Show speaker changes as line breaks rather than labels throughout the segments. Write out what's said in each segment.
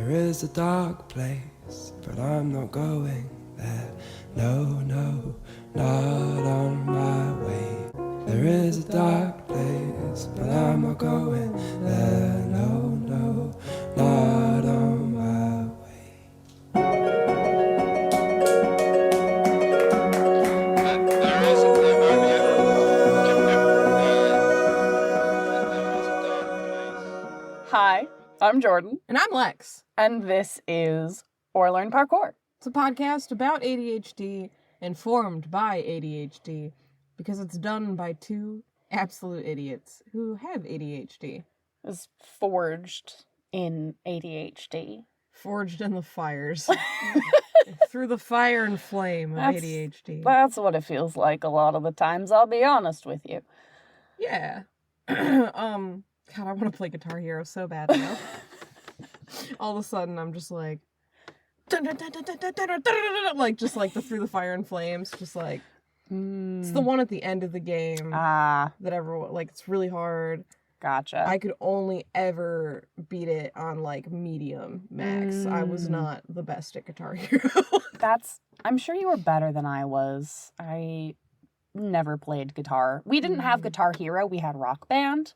There is a dark place, but I'm not going there. No, no, not on my way. There is a dark place, but I'm not going there. No, no, not on my way.
Hi, I'm Jordan.
And I'm Lex.
And this is Or Learn Parkour.
It's a podcast about ADHD, informed by ADHD, because it's done by two absolute idiots who have ADHD.
Is forged in ADHD.
Forged in the fires. Through the fire and flame of ADHD.
That's what it feels like a lot of the times, I'll be honest with you.
Yeah. God, I want to play Guitar Hero so bad now. All of a sudden, I'm just like... like, just like the Through the Fire and Flames, just like... It's the one at the end of the game that everyone... Like, it's really hard.
Gotcha.
I could only ever beat it on, like, medium max. I was not the best at Guitar Hero.
I'm sure you were better than I was. I never played guitar. We didn't have Guitar Hero, we had Rock Band.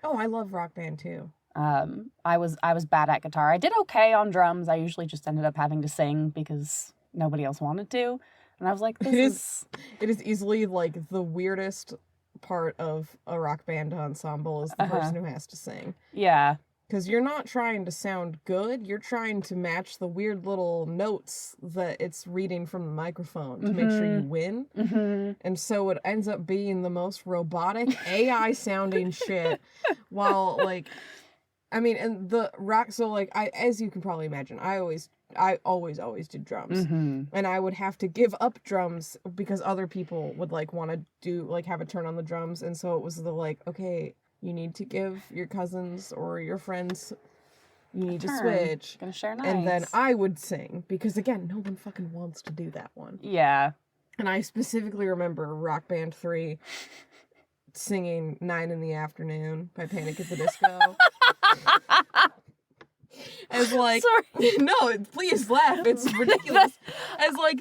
Oh, I love Rock Band, too.
I was bad at guitar. I did okay on drums. I usually just ended up having to sing because nobody else wanted to. And I was like, It is
easily, like, the weirdest part of a rock band ensemble is the person who has to sing.
Yeah.
Because you're not trying to sound good, you're trying to match the weird little notes that it's reading from the microphone to make sure you win. Mm-hmm. And so it ends up being the most robotic, AI-sounding shit, while, like, I mean, and the rock, so, like, as you can probably imagine, I always did drums. Mm-hmm. And I would have to give up drums because other people would, like, want to do, like, have a turn on the drums. And so it was the, like, okay, you need to give your cousins or your friends, you need to switch.
Gonna share nice.
And then I would sing because, again, no one fucking wants to do that one.
Yeah.
And I specifically remember Rock Band 3 singing 9 in the Afternoon by Panic at the Disco. As like, sorry. No, please laugh. It's ridiculous. As like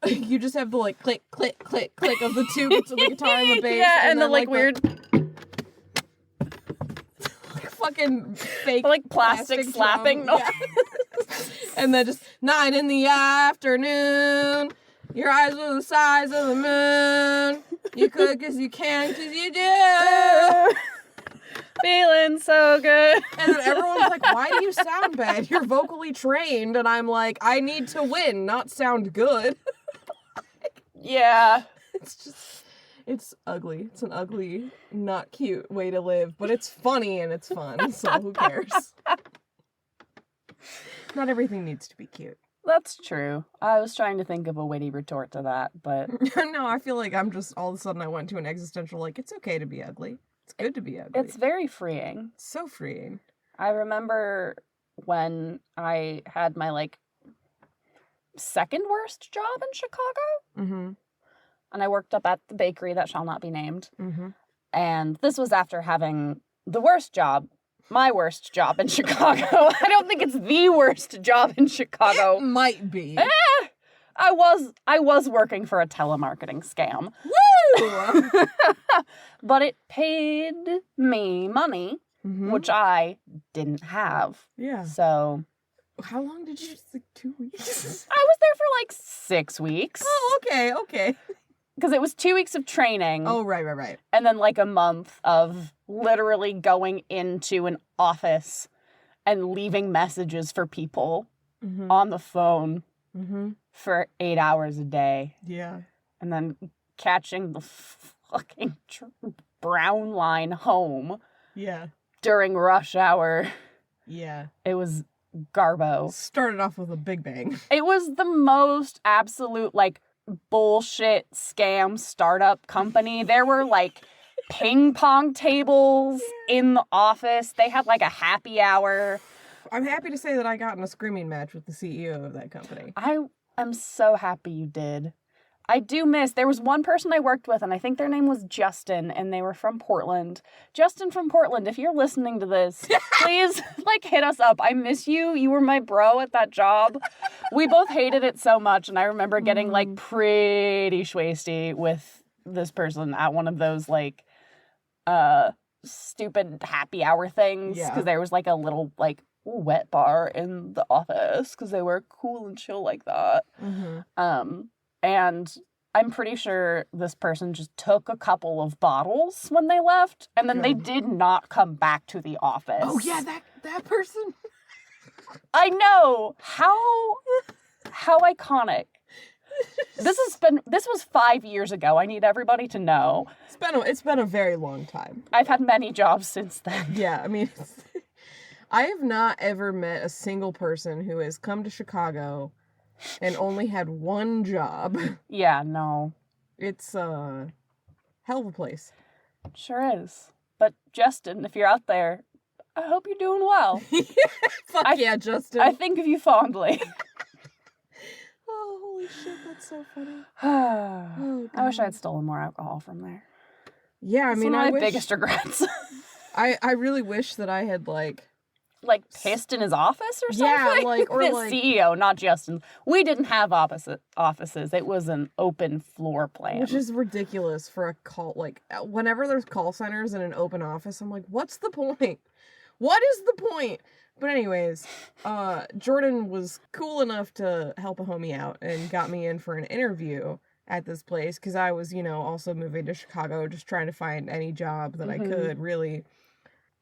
you just have the like click, click, click, click of the tubes of the guitar and the bass.
Yeah, and the like weird,
like fucking fake,
like plastic slapping noise.
Yeah. And then just 9 in the afternoon. Your eyes are the size of the moon. You could 'cause you can 'cause you do.
Feeling so good.
And then everyone's like, why do you sound bad? You're vocally trained. And I'm like, I need to win, not sound good.
Yeah.
It's ugly. It's an ugly, not cute way to live. But it's funny and it's fun, so who cares? Not everything needs to be cute.
That's true. I was trying to think of a witty retort to that, but...
No, I feel like I'm just, all of a sudden I went to an existential, like, it's okay to be ugly. It's good to be ugly.
It's very freeing.
So freeing.
I remember when I had my, like, second worst job in Chicago. Mm-hmm. And I worked up at the bakery that shall not be named. Mm-hmm. And this was after having the worst job, my worst job in Chicago. I don't think it's the worst job in Chicago.
It might be.
I was working for a telemarketing scam.
Woo!
But it paid me money, which I didn't have.
Yeah.
So.
How long did you, like 2 weeks?
I was there for like 6 weeks.
Oh, okay.
Because it was 2 weeks of training.
Oh, right.
And then like a month of literally going into an office and leaving messages for people on the phone for 8 hours a day.
Yeah.
And then catching the fucking brown line home.
Yeah.
During rush hour.
Yeah.
It was garbo.
Started off with a big bang.
It was the most absolute, like, bullshit scam startup company. There were, like, ping pong tables in the office. They had, like, a happy hour.
I'm happy to say that I got in a screaming match with the CEO of that company.
I am so happy you did. I do miss, there was one person I worked with, and I think their name was Justin, and they were from Portland. Justin from Portland, if you're listening to this, please, hit us up. I miss you. You were my bro at that job. We both hated it so much, and I remember getting, pretty schwasty with this person at one of those, stupid happy hour things.
Yeah.
Because there was, a little, wet bar in the office, because they were cool and chill like that.
Mm-hmm.
And I'm pretty sure this person just took a couple of bottles when they left, and then they did not come back to the office.
Oh yeah, that person.
I know. How iconic. This was 5 years ago. I need everybody to know.
It's been a very long time.
I've had many jobs since then.
Yeah, I mean, I have not ever met a single person who has come to Chicago and only had one job.
Yeah, no.
It's a hell of a place.
Sure is. But Justin, if you're out there, I hope you're doing well.
Fuck yeah, Justin.
I think of you fondly.
Oh, holy shit, that's so funny.
I wish I had stolen more alcohol from there.
Yeah, I mean,
one of my
wish...
biggest regrets.
I really wish that I had,
pissed in his office or something?
Yeah, or
his CEO, not Justin. We didn't have offices. It was an open floor plan.
Which is ridiculous for a call. Whenever there's call centers in an open office, I'm like, what's the point? What is the point? But anyways, Jordan was cool enough to help a homie out and got me in for an interview at this place, because I was, also moving to Chicago, just trying to find any job that I could, really.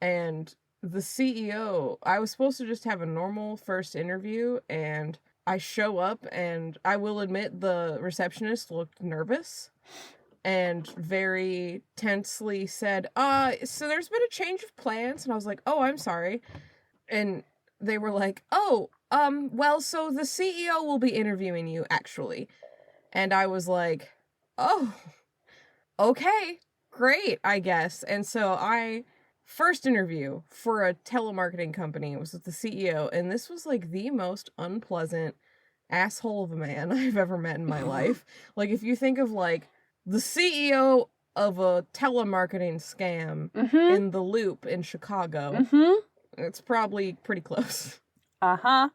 And the CEO, I was supposed to just have a normal first interview, and I show up, and I will admit the receptionist looked nervous and very tensely said, so there's been a change of plans. And I was like, oh, I'm sorry. And they were like, oh, well, so the CEO will be interviewing you, actually. And I was like, oh, okay, great, I guess. And so first interview for a telemarketing company was with the CEO, and this was the most unpleasant asshole of a man I've ever met in my life. If you think of the CEO of a telemarketing scam in the Loop in Chicago, it's probably pretty close.
Uh-huh.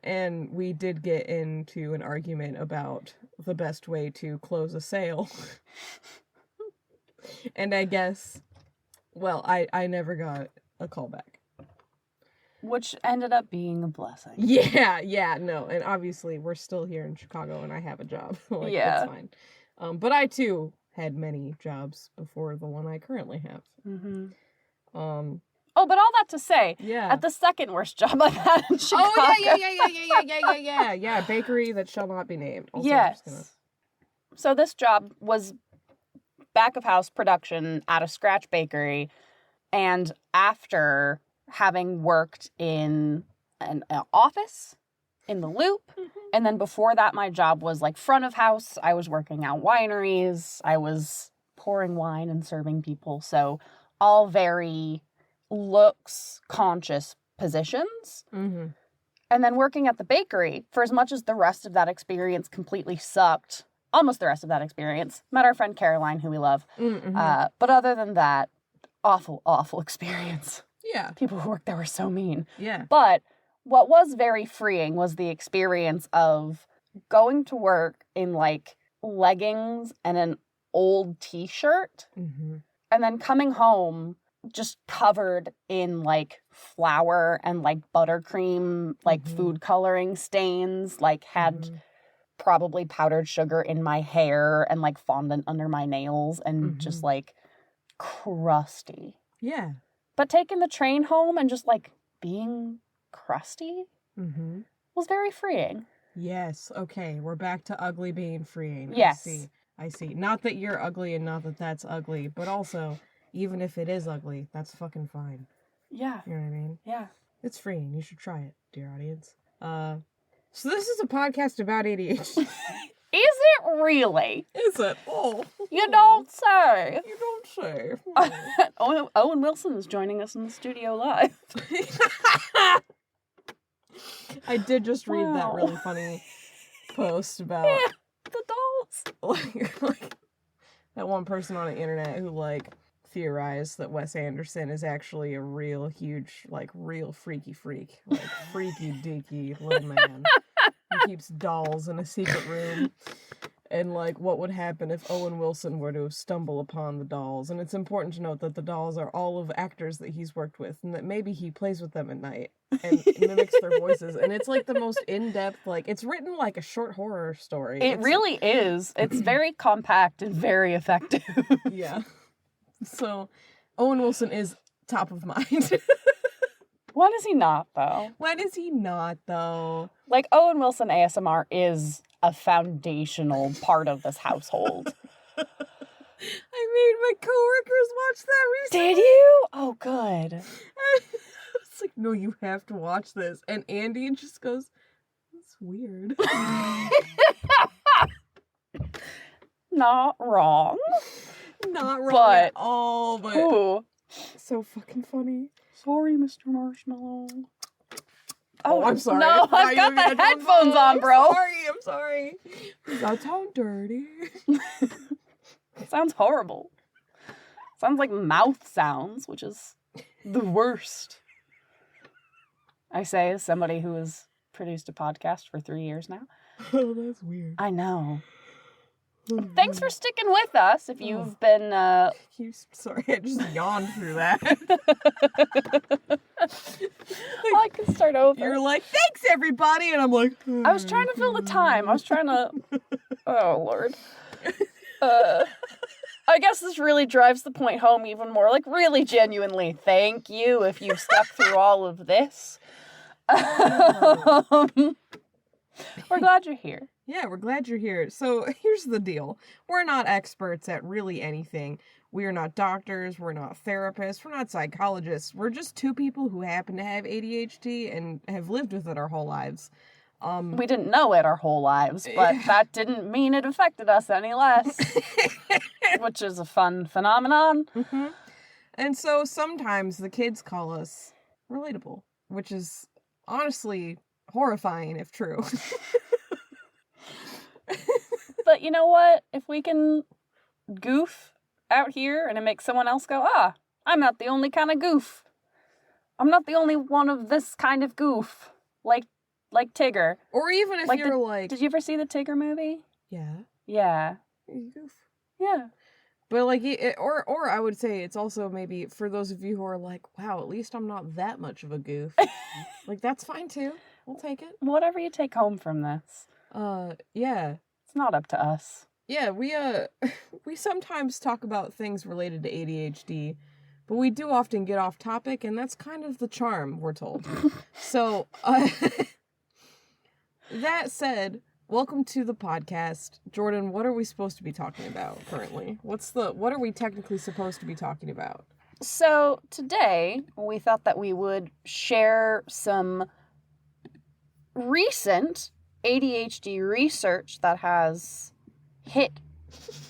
And we did get into an argument about the best way to close a sale. And I guess, well, I never got a call back.
Which ended up being a blessing.
Yeah, no. And obviously we're still here in Chicago and I have a job.
Yeah.
That's fine. But I too had many jobs before the one I currently have.
Mm-hmm. Oh, but all that to say, at the second worst job I've had in Chicago.
Oh, yeah, bakery that shall not be named. Also,
yes. So this job was back of house production at a scratch bakery, and after having worked in an office in the Loop, and then before that my job was front of house. I was working at wineries. I was pouring wine and serving people, so all very looks conscious positions.
Mm-hmm.
And then working at the bakery, for as much as the rest of that experience completely sucked, almost the rest of that experience, met our friend Caroline, who we love.
Mm-hmm.
But other than that, awful experience.
Yeah.
People who worked there were so mean.
Yeah.
But what was very freeing was the experience of going to work in leggings and an old t-shirt, and then coming home just covered in flour and buttercream, food coloring stains, had probably powdered sugar in my hair and fondant under my nails, and just crusty.
Yeah.
But taking the train home and just being crusty was very freeing.
Yes. Okay. We're back to ugly being freeing.
Yes.
I see. Not that you're ugly and not that that's ugly, but also, even if it is ugly, that's fucking fine.
Yeah.
You know what I mean?
Yeah.
It's freeing. You should try it, dear audience. So this is a podcast about ADHD.
Is it really?
Is it? Oh.
You don't say.
You don't say.
Owen Wilson is joining us in the studio live.
I did just read that really funny post about...
Yeah, the dolls.
like that one person on the internet who like theorized that Wes Anderson is actually a real huge, like real freaky freak, like freaky deaky little man who keeps dolls in a secret room. And, like, what would happen if Owen Wilson were to stumble upon the dolls. And it's important to note that the dolls are all of actors that he's worked with, and that maybe he plays with them at night and mimics their voices. And it's, like, the most in-depth, like, it's written like a short horror story.
It really is. It's very compact and very effective.
Yeah. So, Owen Wilson is top of mind.
When is he not, though?
When is he not, though?
Like, Owen Wilson ASMR is a foundational part of this household.
I made my coworkers watch that recently.
Did you? Oh, good.
It's like, no, you have to watch this. And Andy just goes, it's weird.
Not wrong.
Not wrong at all, but
Ooh.
so fucking funny.
Sorry, Mr. Marshmallow.
Oh, I'm sorry.
No, I've got the headphones on, bro.
I'm sorry. That sounds dirty.
Sounds horrible. Sounds like mouth sounds, which is the worst. I say as somebody who has produced a podcast for 3 years now.
Oh, that's weird.
I know. Thanks for sticking with us if you've been...
Sorry, I just yawned through that.
I can start over.
You're like, thanks, everybody! And I'm like...
I was trying to fill the time. I was trying to... Oh, Lord. I guess this really drives the point home even more. Like, really, genuinely, thank you if you've stuck through all of this. We're glad you're here.
Yeah, we're glad you're here. So here's the deal. We're not experts at really anything. We are not doctors. We're not therapists. We're not psychologists. We're just two people who happen to have ADHD and have lived with it our whole lives.
We didn't know it our whole lives, but that didn't mean it affected us any less, which is a fun phenomenon.
Mm-hmm. And so sometimes the kids call us relatable, which is honestly horrifying if true.
But you know what? If we can goof out here and it makes someone else go, I'm not the only kind of goof. I'm not the only one of this kind of goof. Like Tigger.
Or even if you're like...
Did you ever see the Tigger movie?
Yeah.
Yeah.
You goof.
Yeah.
But like, or I would say it's also maybe for those of you who are like, wow, at least I'm not that much of a goof. Like, that's fine too. We'll take it.
Whatever you take home from this.
Yeah.
It's not up to us.
Yeah, we sometimes talk about things related to ADHD, but we do often get off topic, and that's kind of the charm, we're told. So, that said, welcome to the podcast. Jordan, what are we supposed to be talking about currently? What are we technically supposed to be talking about?
So, today, we thought that we would share some recent ADHD research that has hit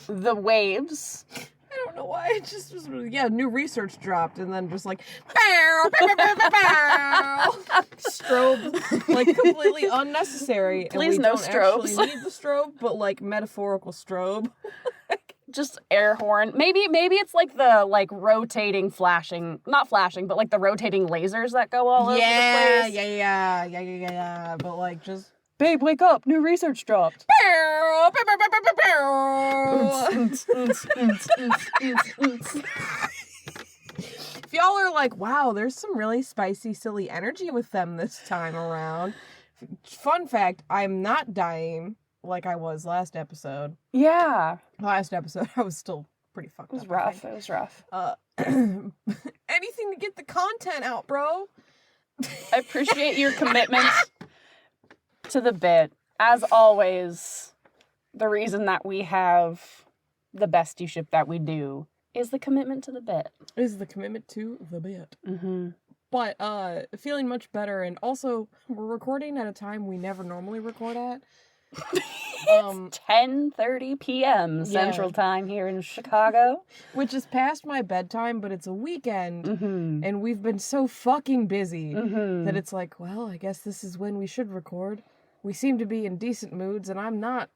the waves.
I don't know why, it just was, new research dropped, and then just like, bow, bow, bow, bow, bow. Strobe, like, completely unnecessary.
Please,
and we
no
don't
strobes.
actually need the strobe, but, like, metaphorical strobe.
Just air horn. Maybe it's like the, like, rotating flashing, not flashing, but like the rotating lasers that go all over the place.
Yeah, but, like, just...
Babe, wake up! New research dropped.
If y'all are like, wow, there's some really spicy, silly energy with them this time around. Fun fact, I'm not dying like I was last episode.
Yeah.
Last episode, I was still pretty fucked up.
It was rough.
Anything to get the content out, bro.
I appreciate your commitment to the bit. As always, the reason that we have the bestie-ship that we do is the commitment to the bit.
Is the commitment to the bit.
Mm-hmm.
But, feeling much better, and also, we're recording at a time we never normally record at.
It's 10:30 p.m. Central Time here in Chicago.
Which is past my bedtime, but it's a weekend, and we've been so fucking busy that it's like, well, I guess this is when we should record. We seem to be in decent moods, and I'm not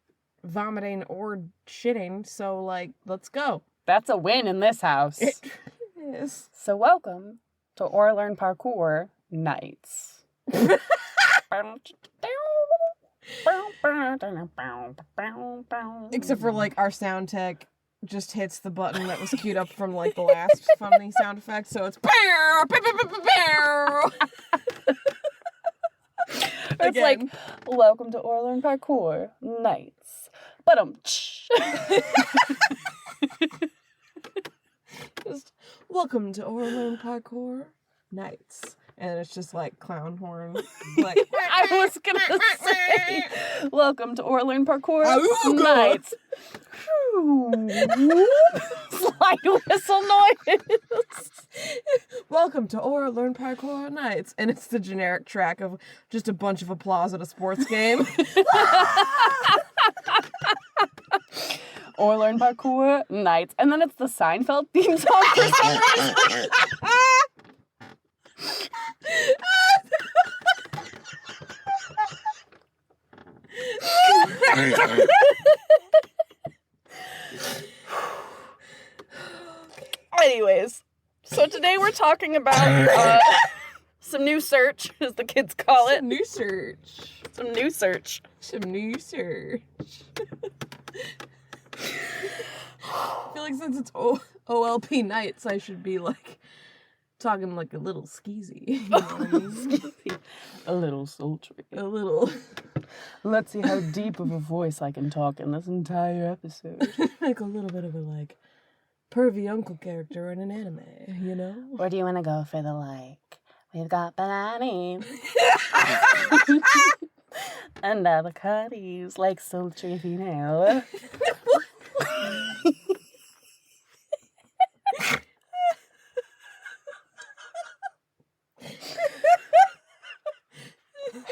vomiting or shitting, so, like, let's go.
That's a win in this house.
It is.
So welcome to Or Learn Parkour Nights.
Except for, like, our sound tech just hits the button that was queued up from, like, the last funny sound effect, so it's
it's like, welcome to Or Learn Parkour Nights. But
just, welcome to Or Learn Parkour Nights. And it's just like clown horn. Like
I was gonna say, welcome to Or Learn Parkour Nights. Slide whistle noise.
Welcome to Or Learn Parkour Nights. And it's the generic track of just a bunch of applause at a sports game.
Or Learn Parkour Nights. And then it's the Seinfeld theme song for some reason. Anyways, so today we're talking about some new search, as the kids call it.
New search.
Some new search.
Some new search. I feel like since it's OLP nights, I should be like talking like a little skeezy. You know what I mean?
A little sultry.
A little.
Let's see how deep of a voice I can talk in this entire episode.
Like a little bit of a like pervy uncle character in an anime, you know?
Or do you want to go for the like, we've got bananas and avocados, like sultry female.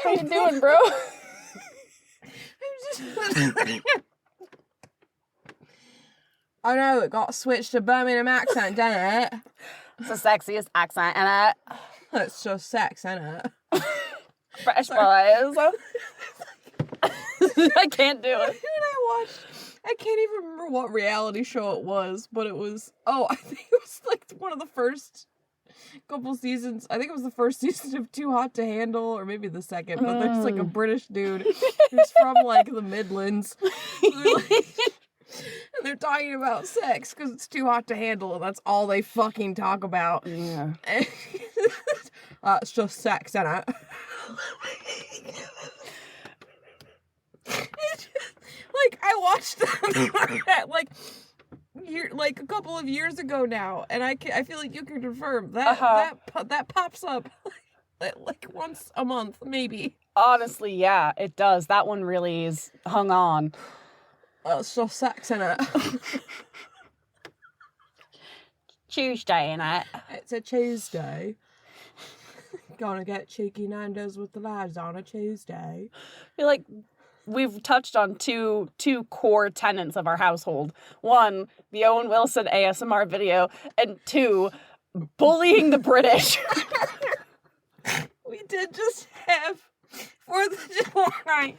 How you doing, bro?
I know, it got switched to Birmingham accent, didn't it?
It's the sexiest accent in it.
It's just sex, isn't it?
Fresh boys. I can't do it.
I can't even remember what reality show it was, but it was, I think it was like one of the first couple seasons. I think it was the first season of Too Hot to Handle, or maybe the second, but there's like a British dude who's from like the Midlands. And they're talking about sex because it's too hot to handle, and that's all they fucking talk about.
Yeah.
It's just sex, isn't it? Like, I watched that like a couple of years ago now, and I feel like you can confirm that that pops up like once a month, maybe.
Honestly, yeah, it does. That one really is hung on.
It's just sex, innit?
Tuesday, innit?
It's a Tuesday. Gonna get cheeky Nando's with the lads on a Tuesday.
I feel like we've touched on two core tenets of our household. One, the Owen Wilson ASMR video, and two, bullying the British.
We did just have 4th of July.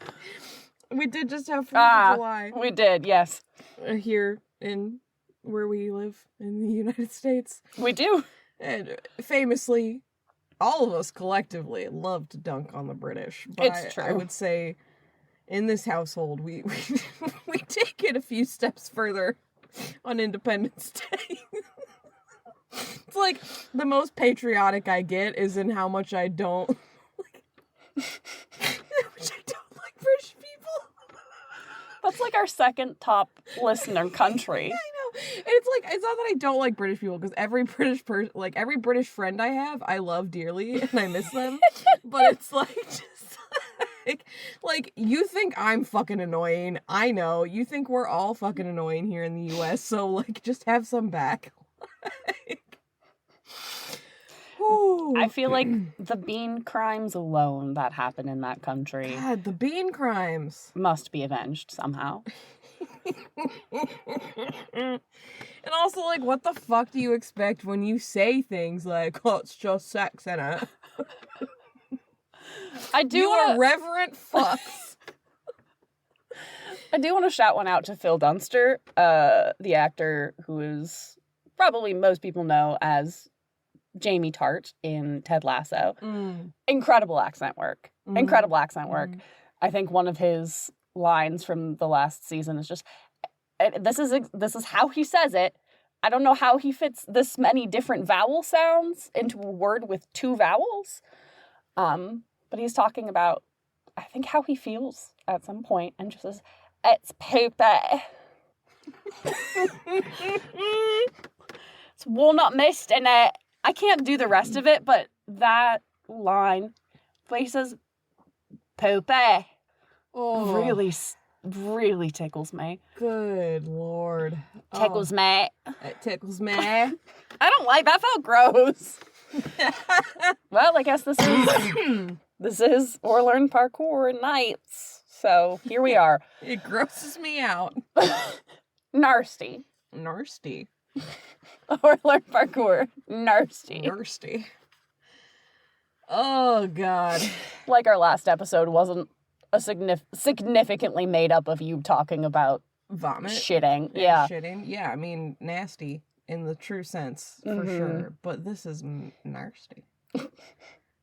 We did just have 4th of July.
We did, yes.
Here in where we live in the United States.
We do.
And famously, all of us collectively love to dunk on the British. But
It's true.
I would say in this household, we take it a few steps further on Independence Day. It's like the most patriotic I get is in how much I don't like British people.
That's like our second top listener country.
I know. And it's like, it's not that I don't like British people, because every British person, like every British friend I have, I love dearly and I miss them. But it's like, just like you think I'm fucking annoying. I know. You think we're all fucking annoying here in the US, so like just have some back.
I feel like the bean crimes alone that happen in that country
God, the bean crimes
must be avenged somehow.
And also, like, what the fuck do you expect when you say things like, "Oh, it's just sex, innit?"
I do
You
want
irreverent fucks.
do want to shout one out to Phil Dunster, the actor who is probably most people know as Jamie Tart in Ted Lasso. Incredible accent work. Incredible accent work. I think one of his lines from the last season is just, this is how he says it. I don't know how he fits this many different vowel sounds into a word with 2 vowels. But he's talking about, I think, how he feels at some point and just says, it's poopy. It's walnut mist in it. I can't do the rest of it, but that line where he says, poopy, really tickles me.
Good Lord.
Tickles me.
It tickles me.
I don't like that. Felt gross. Well, I guess this is Or Learn Parkour Nights. So here we are.
It grosses me out.
Nasty.
Nasty.
Or Learn Parkour. Nasty.
Nasty. Oh, God.
Like our last episode wasn't a significantly made up of you talking about
vomit.
Shitting.
Yeah. Shitting. Yeah, I mean, nasty in the true sense, for sure. But this is nasty.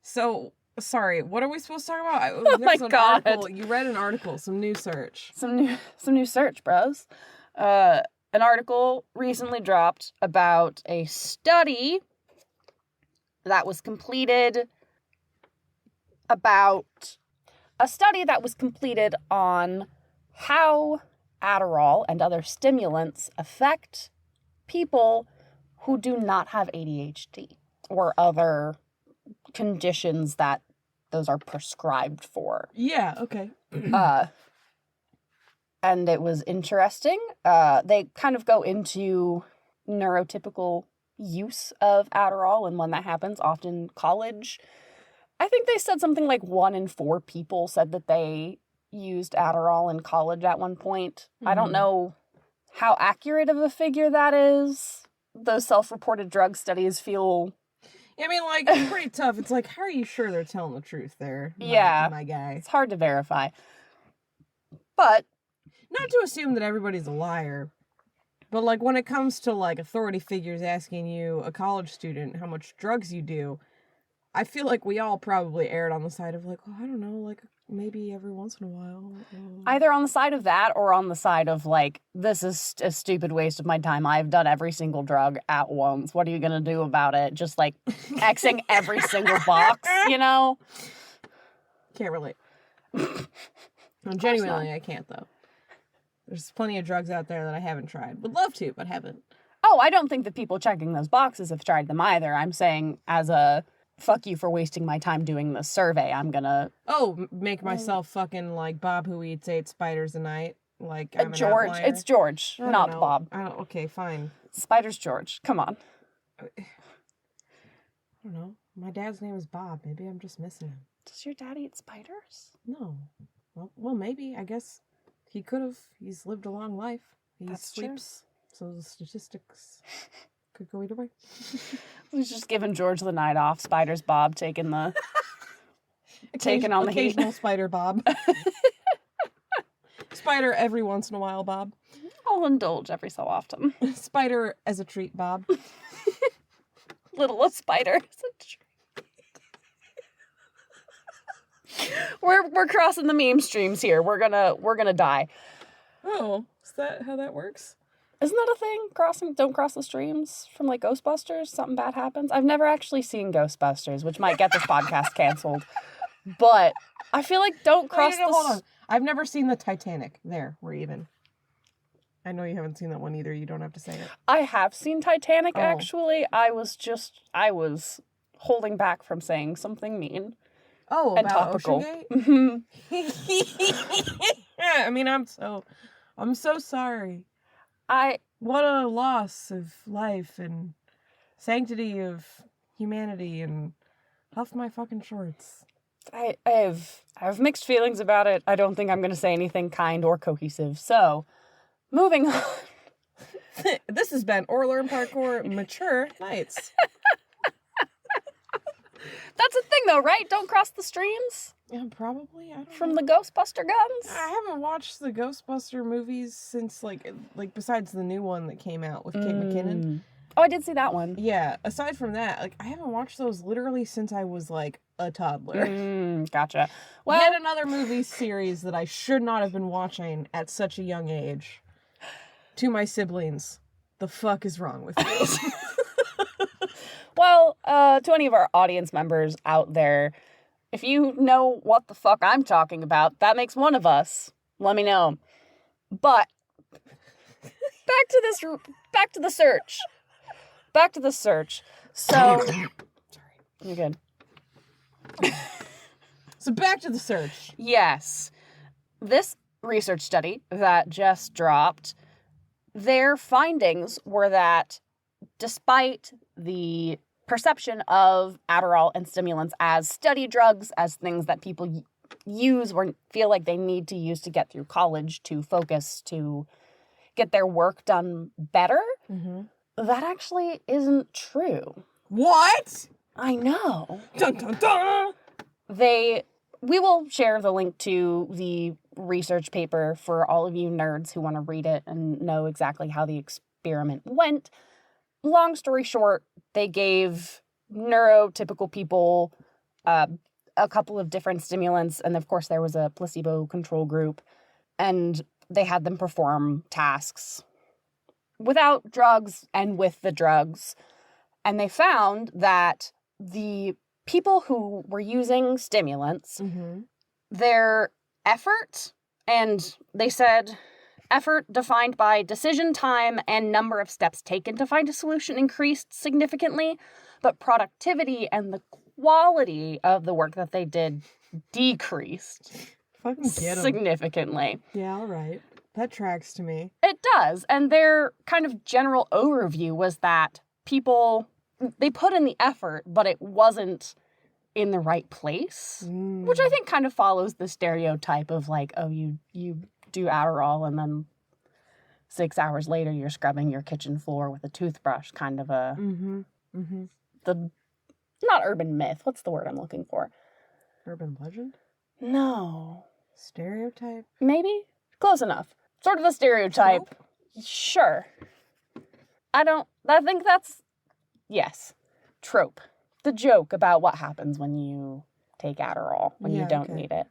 So, sorry, what are we supposed to talk about?
Oh my God.
Article. You read an article, some new search.
Some new search, bros. An article recently dropped about a study that was completed on how Adderall and other stimulants affect people who do not have ADHD or other conditions that those are prescribed for.
Yeah, okay.
And it was interesting. They kind of go into neurotypical use of Adderall and when that happens, often college. I think they said something like 1 in 4 people said that they used Adderall in college at one point. I don't know how accurate of a figure that is. Those self-reported drug studies feel...
I mean, like, it's pretty tough. It's like, how are you sure they're telling the truth there? My guy.
It's hard to verify. But...
not to assume that everybody's a liar, but, like, when it comes to, like, authority figures asking you, a college student, how much drugs you do, I feel like we all probably erred on the side of, like, oh, I don't know, like, maybe every once in a while.
Either on the side of that or on the side of, like, this is a stupid waste of my time. I've done every single drug at once. What are you going to do about it? Just, like, Xing every single box, you know?
Can't relate. Genuinely, I can't, though. There's plenty of drugs out there that I haven't tried. Would love to, but haven't.
Oh, I don't think the people checking those boxes have tried them either. I'm saying as a... fuck you for wasting my time doing this survey. I'm gonna...
oh, make myself fucking like Bob who eats 8 spiders a night. Like, I'm
George.
an
It's George, not
know.
Bob.
Okay, fine.
Spider's George. Come on.
I don't know. My dad's name is Bob. Maybe I'm just missing him.
Does your dad eat spiders?
No. Well, maybe. I guess he could have. He's lived a long life. He sleeps. So the statistics could go either way.
He's just giving George the night off. Spider's Bob taking the... taking on the heat.
Occasional spider Bob. Spider every once in a while, Bob.
I'll indulge every so often.
Spider as a treat, Bob.
Little spider as a treat. We're crossing the meme streams here. We're gonna die.
Oh, is that how that works?
Isn't that a thing? Don't cross the streams from like Ghostbusters? Something bad happens? I've never actually seen Ghostbusters, which might get this podcast canceled. But I feel like don't cross
hold on. I've never seen the Titanic. There, we're even. I know you haven't seen that one either. You don't have to say it.
I have seen Titanic, actually. I was holding back from saying something mean.
Oh,
and
about
topical.
Oceangate? I mean, I'm so sorry. What a loss of life and sanctity of humanity and huff my fucking shorts.
I have mixed feelings about it. I don't think I'm going to say anything kind or cohesive. So, moving on.
This has been Or Learn Parkour Mature Nights.
That's a thing though, right? Don't cross the streams?
Yeah, probably. I don't
From
know.
the Ghostbuster guns?
I haven't watched the Ghostbuster movies since, like besides the new one that came out with Kate McKinnon.
Oh, I did see that one.
Yeah, aside from that, like, I haven't watched those literally since I was, like, a toddler.
Gotcha. Well,
Yet another movie series that I should not have been watching at such a young age. To my siblings, the fuck is wrong with you?
well, to any of our audience members out there, if you know what the fuck I'm talking about, that makes one of us. Let me know. But back to the search. Back to the search. So, sorry, you're good.
So back to the search.
Yes. This research study that just dropped, their findings were that despite the perception of Adderall and stimulants as study drugs, as things that people use or feel like they need to use to get through college, to focus, to get their work done better, that actually isn't true.
What?
I know.
Dun, dun, dun.
We will share the link to the research paper for all of you nerds who want to read it and know exactly how the experiment went. Long story short, they gave neurotypical people a couple of different stimulants, and of course there was a placebo control group, and they had them perform tasks without drugs and with the drugs. And they found that the people who were using stimulants, their effort, and they said effort defined by decision time and number of steps taken to find a solution increased significantly, but productivity and the quality of the work that they did decreased
Fucking get 'em.
significantly.
Yeah, all right. That tracks to me.
It does. And their kind of general overview was that people, they put in the effort, but it wasn't in the right place, which I think kind of follows the stereotype of like, oh, you do Adderall and then 6 hours later you're scrubbing your kitchen floor with a toothbrush, kind of a, the, not urban myth, what's the word I'm looking for?
Urban legend?
No.
Stereotype?
Maybe? Close enough. Sort of a stereotype.
Trope?
Sure. I think that's, yes, trope. The joke about what happens when you take Adderall, when you don't need it,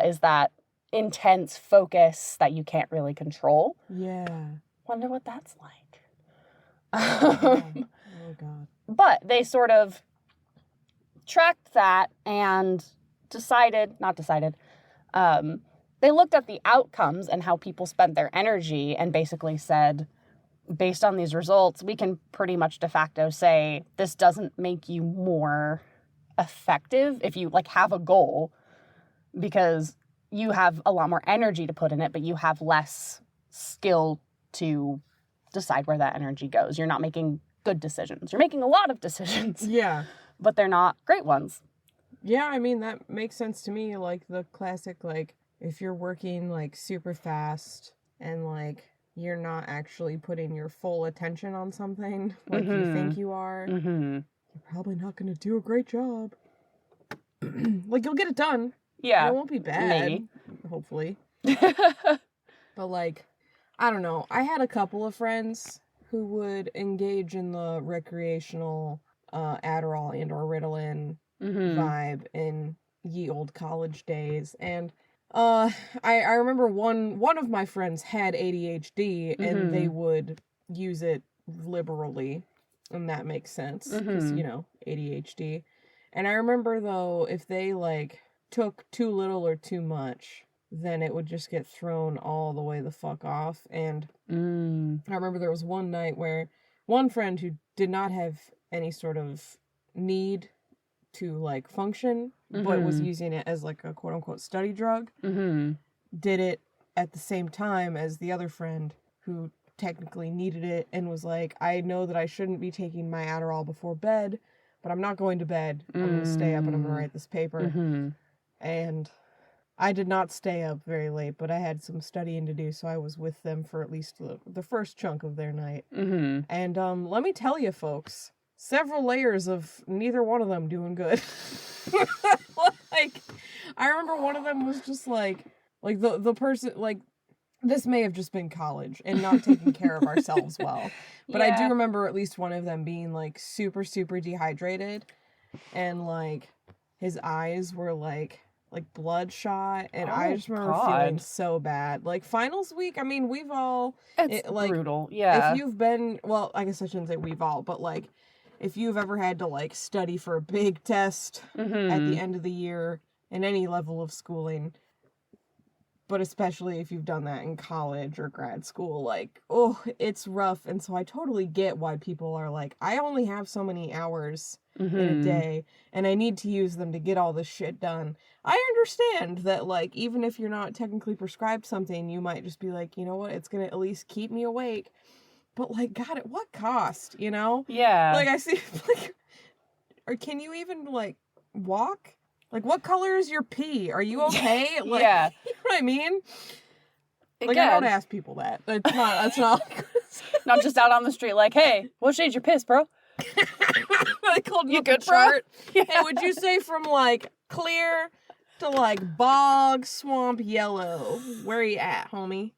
is that intense focus that you can't really control.
Yeah.
Wonder what that's like.
Oh, God.
But they sort of tracked that and they looked at the outcomes and how people spent their energy and basically said, based on these results, we can pretty much de facto say this doesn't make you more effective if you like have a goal, because you have a lot more energy to put in it, but you have less skill to decide where that energy goes. You're not making good decisions. You're making a lot of decisions.
Yeah.
But they're not great ones.
Yeah, I mean, that makes sense to me. Like, the classic, like, if you're working, like, super fast and, like, you're not actually putting your full attention on something like you think you are, you're probably not going to do a great job. Like, you'll get it done.
Yeah.
It won't be bad.
Maybe.
Hopefully. But, like, I don't know. I had a couple of friends who would engage in the recreational Adderall and or Ritalin vibe in ye old college days. And I remember one of my friends had ADHD and they would use it liberally. And that makes sense because, you know, ADHD. And I remember, though, if they, like, took too little or too much, then it would just get thrown all the way the fuck off. And I remember there was one night where one friend who did not have any sort of need to, like, function, but was using it as, like, a quote-unquote study drug, did it at the same time as the other friend who technically needed it and was like, I know that I shouldn't be taking my Adderall before bed, but I'm not going to bed. I'm going to stay up and I'm going to write this paper. And I did not stay up very late, but I had some studying to do, so I was with them for at least the first chunk of their night. And let me tell you, folks, several layers of neither one of them doing good. Like, I remember one of them was just like the person, like, this may have just been college and not taking care of ourselves well. But I do remember at least one of them being, like, super, super dehydrated. And, like, his eyes were, like bloodshot. And I just remember feeling so bad. Like, finals week, I mean, we've all...
It's like, brutal, yeah.
If you've been... Well, I guess I shouldn't say we've all, but, like, if you've ever had to, like, study for a big test at the end of the year in any level of schooling... But especially if you've done that in college or grad school, like, oh, it's rough. And so I totally get why people are like, I only have so many hours in a day, and I need to use them to get all this shit done. I understand that, like, even if you're not technically prescribed something, you might just be like, you know what, it's going to at least keep me awake. But, like, God, at what cost, you know?
Yeah.
Like, I see, like, or can you even, like, walk? Like, what color is your pee? Are you okay? Like,
yeah.
You know what I mean? Like,
Again,
I don't ask people that. That's not.
Not just out on the street like, hey, what shade's your piss, bro?
I called you
good,
chart.
Yeah.
Hey, would you say from, like, clear to, like, bog, swamp, yellow? Where are you at, homie?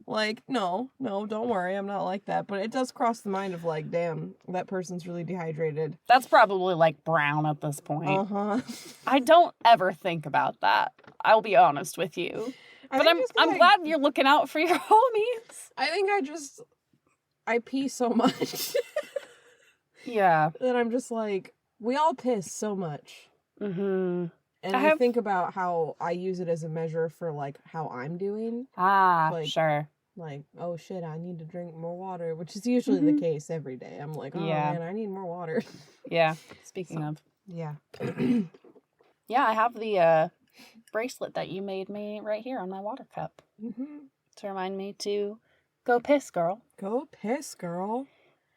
Like, no, don't worry, I'm not like that. But it does cross the mind of, like, damn, that person's really dehydrated.
That's probably, like, brown at this point.
Uh-huh.
I don't ever think about that. I'll be honest with you. But I'm glad you're looking out for your homies.
I think I pee so much.
Yeah.
That I'm just like, we all piss so much.
Mm-hmm.
And I think about how I use it as a measure for, like, how I'm doing.
Like, sure.
Like, oh shit, I need to drink more water, which is usually the case every day. I'm like, oh man, I need more water.
Yeah. Speaking of.
Yeah.
Yeah, I have the bracelet that you made me right here on my water cup. To remind me to go piss, girl.
Go piss, girl.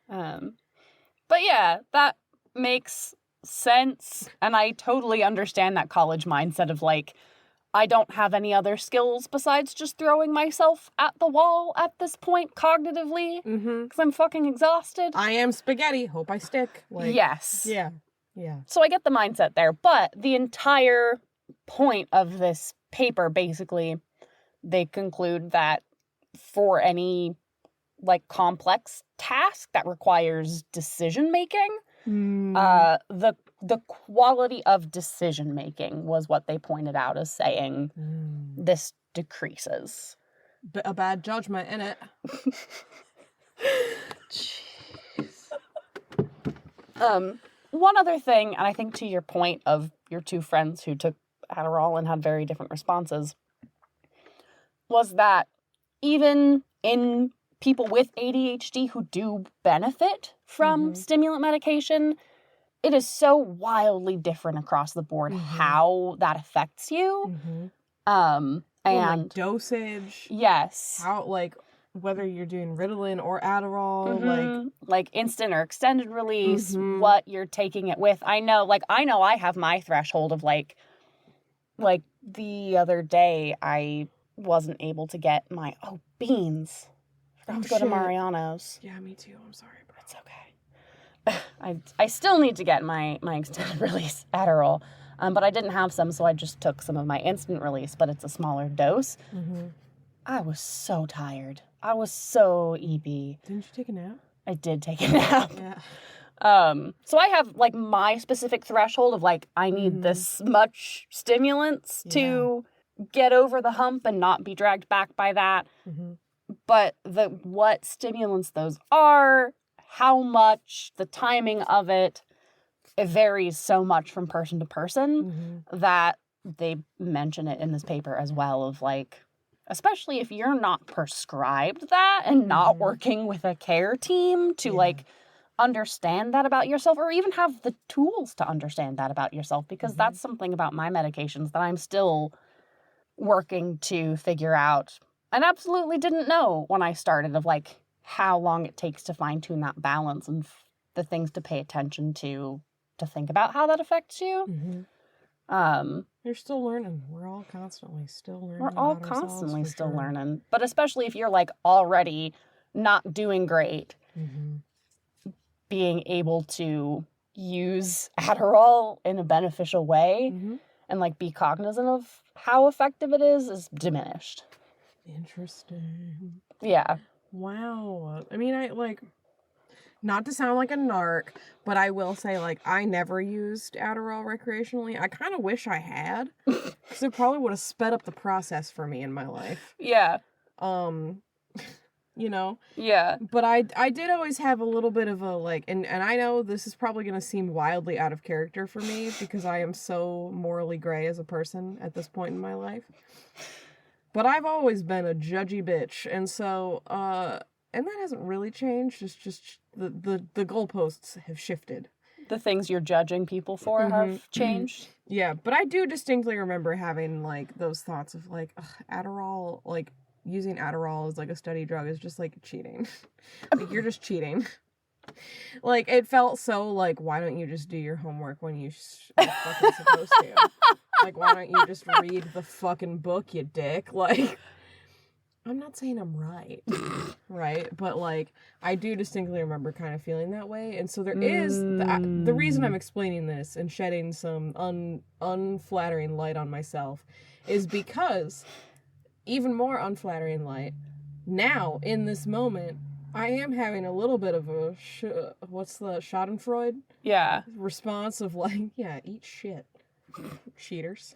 But yeah, that makes sense. And I totally understand that college mindset of, like, I don't have any other skills besides just throwing myself at the wall at this point cognitively. Because I'm fucking exhausted.
I am spaghetti. Hope I stick. Like,
yes.
Yeah.
So I get the mindset there. But the entire point of this paper, basically, they conclude that for any, like, complex task that requires decision making, the quality of decision making was what they pointed out as saying this decreases.
A bad judgment, innit?
Jeez. One other thing, and I think to your point of your two friends who took Adderall and had very different responses, was that even in people with ADHD who do benefit from stimulant medication, it is so wildly different across the board how that affects you. And
like dosage.
Yes.
How, like, whether you're doing Ritalin or Adderall,
like instant or extended release, what you're taking it with. I know I have my threshold of, like the other day I wasn't able to get my beans. Forgot to go to Mariano's.
Yeah, me too. I'm sorry, but
it's okay. I still need to get my extended release Adderall, but I didn't have some, so I just took some of my instant release, but it's a smaller dose. I was so tired. I was so EP.
Didn't you take a nap?
I did take a nap.
Yeah.
So I have, like, my specific threshold of, like, I need this much stimulants to get over the hump and not be dragged back by that. But what stimulants those are, how much, the timing of it varies so much from person to person that they mention it in this paper as well of, like, especially if you're not prescribed that and not working with a care team to like understand that about yourself, or even have the tools to understand that about yourself, because that's something about my medications that I'm still working to figure out. And absolutely didn't know when I started of, like, how long it takes to fine-tune that balance and the things to pay attention to think about how that affects you.
You're still learning. We're all constantly still learning.
We're all constantly still learning. But especially if you're, like, already not doing great, being able to use Adderall in a beneficial way and like be cognizant of how effective it is diminished.
Interesting.
Yeah.
Wow. I mean, I like, not to sound like a narc, but I will say, like, I never used Adderall recreationally. I kind of wish I had, because it probably would have sped up the process for me in my life.
Yeah.
You know?
Yeah.
But I did always have a little bit of a, like, and I know this is probably going to seem wildly out of character for me, because I am so morally gray as a person at this point in my life. But I've always been a judgy bitch, and so, and that hasn't really changed. It's just the goalposts have shifted.
The things you're judging people for have changed.
Yeah, but I do distinctly remember having, like, those thoughts of, like, Adderall, like, using Adderall as, like, a study drug is just, like, cheating. Like, you're just cheating. Like, it felt so, like, why don't you just do your homework when you're fucking supposed to? Like, why don't you just read the fucking book, you dick? Like, I'm not saying I'm right, right? But, like, I do distinctly remember kind of feeling that way. And so there is, the reason I'm explaining this and shedding some unflattering light on myself is because, even more unflattering light, now, in this moment, I am having a little bit of a, what's the Schadenfreude?
Yeah.
Response of, like, yeah, eat shit. Cheaters.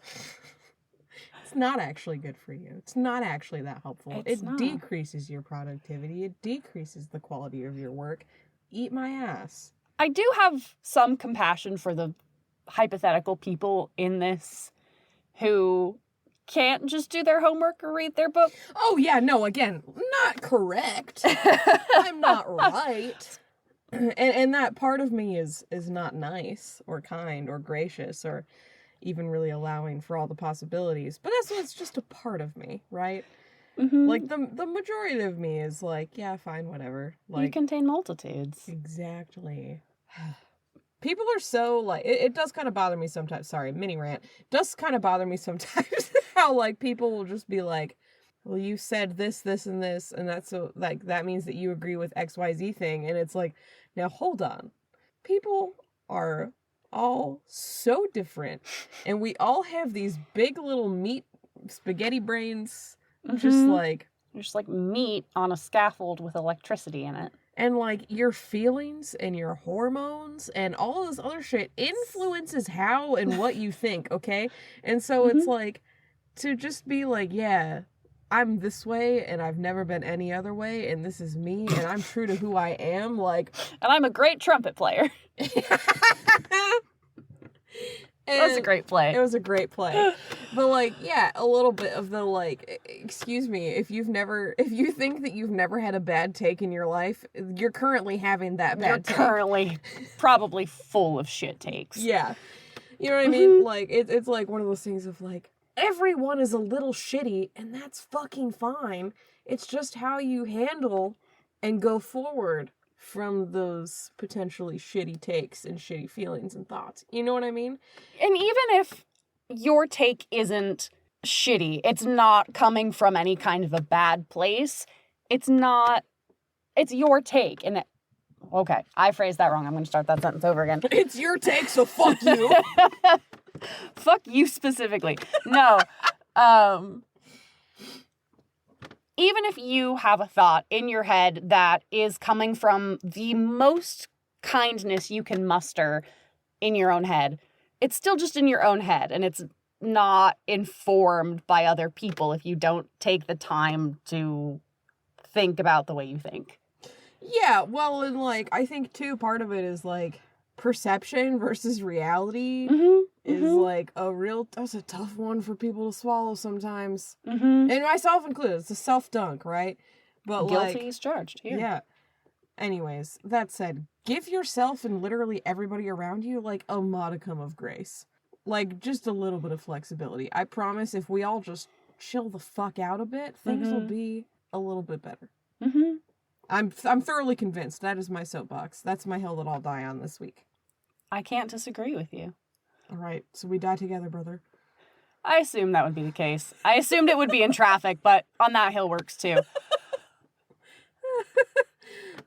It's not actually good for you. It's not actually that helpful. It decreases your productivity. It decreases the quality of your work. Eat my ass.
I do have some compassion for the hypothetical people in this who can't just do their homework or read their book.
Oh, yeah, no, again, not correct. I'm not right. And that part of me is not nice or kind or gracious or even really allowing for all the possibilities. But it's just a part of me, right? Mm-hmm. Like, the majority of me is like, yeah, fine, whatever. Like,
you contain multitudes.
Exactly. People are so, like, it does kind of bother me sometimes. Sorry, mini rant. It does kind of bother me sometimes how, like, people will just be like, well, you said this, this, and this, and that's so, like, that means that you agree with XYZ thing. And it's like, now hold on. People are all so different, and we all have these big little meat spaghetti brains, just like
meat on a scaffold with electricity in it.
And, like, your feelings and your hormones and all this other shit influences how and what you think, okay? And so it's like, to just be like, yeah, I'm this way and I've never been any other way, and this is me and I'm true to who I am, like...
And I'm a great trumpet player. That was a great play.
It was a great play. But, like, yeah, a little bit of the, like, excuse me, if you think that you've never had a bad take in your life, you're currently having that bad take.
You're currently probably full of shit takes.
Yeah. You know what I mean? Like, it's like one of those things of, like, everyone is a little shitty, and that's fucking fine. It's just how you handle and go forward from those potentially shitty takes and shitty feelings and thoughts. You know what I mean?
And even if your take isn't shitty, it's not coming from any kind of a bad place, it's your take. And okay, I phrased that wrong. I'm going to start that sentence over again.
It's your take, so fuck you.
Fuck you specifically. No. Even if you have a thought in your head that is coming from the most kindness you can muster in your own head, it's still just in your own head, and it's not informed by other people if you don't take the time to think about the way you think.
Yeah, well, and, like, I think, too, part of it is, like, perception versus reality is, like, that's a tough one for people to swallow sometimes. And myself included. It's a self-dunk, right? But,
guilty is charged here.
Yeah. Anyways, that said, give yourself and literally everybody around you, like, a modicum of grace. Like, just a little bit of flexibility. I promise if we all just chill the fuck out a bit, things will be a little bit better. I'm thoroughly convinced. That is my soapbox. That's my hill that I'll die on this week.
I can't disagree with you.
All right, so we die together, brother.
I assumed that would be the case. I assumed it would be in traffic, but on that hill works too.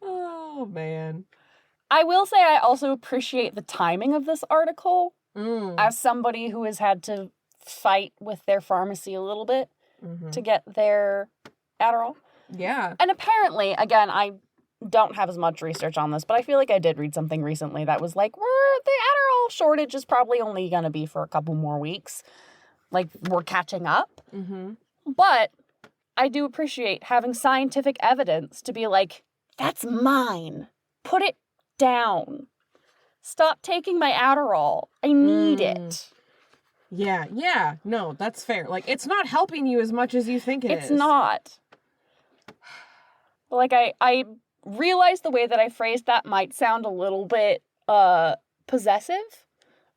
Oh, man.
I will say I also appreciate the timing of this article as somebody who has had to fight with their pharmacy a little bit to get their Adderall.
Yeah.
And apparently, again, I don't have as much research on this, but I feel like I did read something recently that was like, the Adderall shortage is probably only going to be for a couple more weeks. Like, we're catching up. But I do appreciate having scientific evidence to be like, that's mine. Put it down. Stop taking my Adderall. I need it.
Yeah. No, that's fair. Like, it's not helping you as much as you think it is.
It's not. Like, I realize the way that I phrased that might sound a little bit possessive,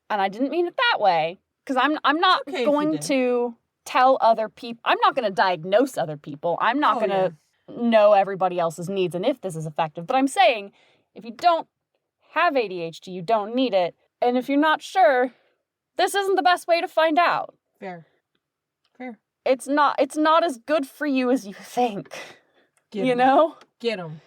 and I didn't mean it that way. Because I'm not going to tell other people. I'm not going to diagnose other people. I'm not going to know everybody else's needs and if this is effective. But I'm saying, if you don't have ADHD, you don't need it. And if you're not sure, this isn't the best way to find out.
Fair.
It's not as good for you as you think.
Get
you
'em.
know?
Get them.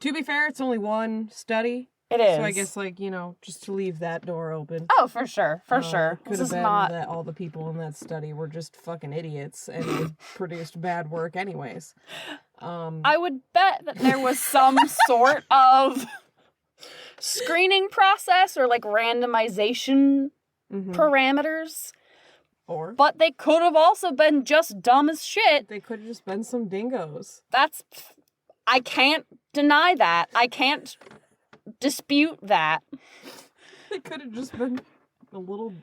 To be fair, it's only one study.
It is.
So I guess, like, you know, just to leave that door open.
Oh, for sure. Sure.
Could have been that all the people in that study were just fucking idiots and produced bad work anyways.
I would bet that there was some sort of screening process or, like, randomization parameters. But they could have also been just dumb as shit.
They could have just been some dingoes.
I can't deny that. I can't dispute that.
They could have just been a little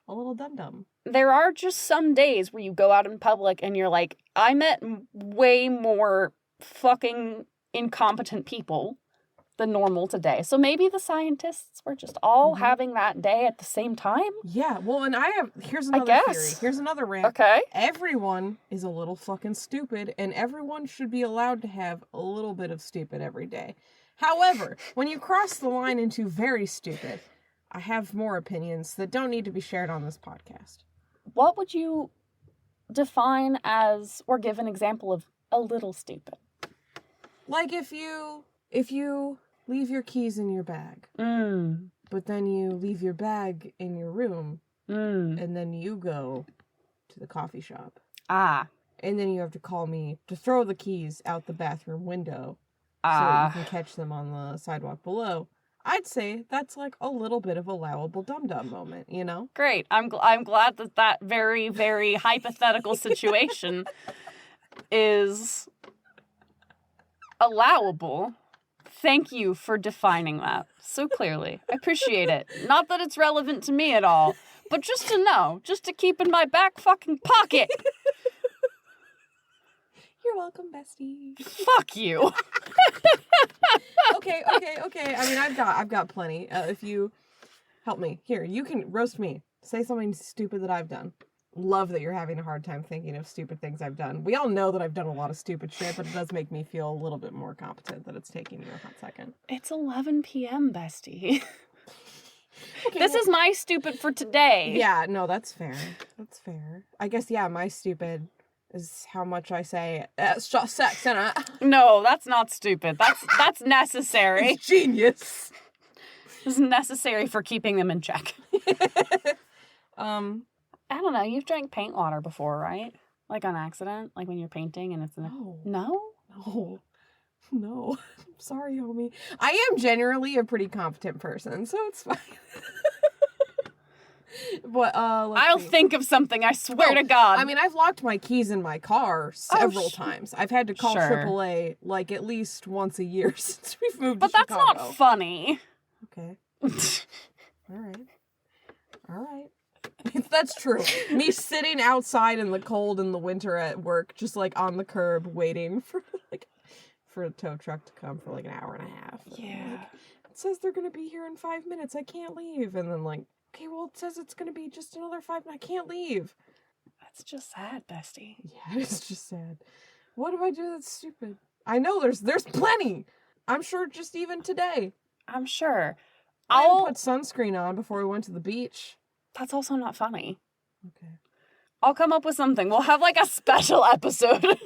dum-dum.
There are just some days where you go out in public and you're like, I met way more fucking incompetent people than normal today. So maybe the scientists were just all having that day at the same time?
Yeah, well, and here's another theory. Here's another rant.
Okay.
Everyone is a little fucking stupid, and everyone should be allowed to have a little bit of stupid every day. However, when you cross the line into very stupid, I have more opinions that don't need to be shared on this podcast.
What would you define as, or give an example of, a little stupid?
Like if you leave your keys in your bag, but then you leave your bag in your room, and then you go to the coffee shop. And then you have to call me to throw the keys out the bathroom window so that you can catch them on the sidewalk below. I'd say that's like a little bit of allowable dum-dum moment, you know?
Great. I'm glad that very, very hypothetical situation is allowable. Thank you for defining that so clearly. I appreciate it. Not that it's relevant to me at all, but just to know, just to keep in my back fucking pocket.
You're welcome, bestie.
Fuck you.
Okay. I mean, I've got plenty. If you help me, here, you can roast me. Say something stupid that I've done. Love that you're having a hard time thinking of stupid things I've done. We all know that I've done a lot of stupid shit, but it does make me feel a little bit more competent that it's taking you a hot second.
It's 11 p.m., bestie. This is my stupid for today.
Yeah, no, that's fair. That's fair. I guess, yeah, my stupid is how much I say, it's just sex, innit?
No, that's not stupid. That's necessary.
It's genius.
It's necessary for keeping them in check. I don't know. You've drank paint water before, right? Like on accident? Like when you're painting and it's...
No.
No?
No. I'm sorry, homie. I am generally a pretty competent person, so it's fine. But,
I'll think of something, I swear to God.
I mean, I've locked my keys in my car several times. I've had to call AAA, like, at least once a year since we've moved to Chicago.
But that's not funny.
Okay. All right. That's true. Me sitting outside in the cold in the winter at work, just, like, on the curb, waiting for a tow truck to come for, like, an hour and a half.
Yeah.
Like, it says they're gonna be here in 5 minutes. I can't leave. And then, like, okay, well, it says it's gonna be just another 5 minutes. I can't leave.
That's just sad, bestie.
Yeah, it's just sad. What do I do that's stupid? I know there's plenty. I'm sure just even today.
I'm sure.
I'll put sunscreen on before we went to the beach.
That's also not funny.
Okay.
I'll come up with something. We'll have like a special episode.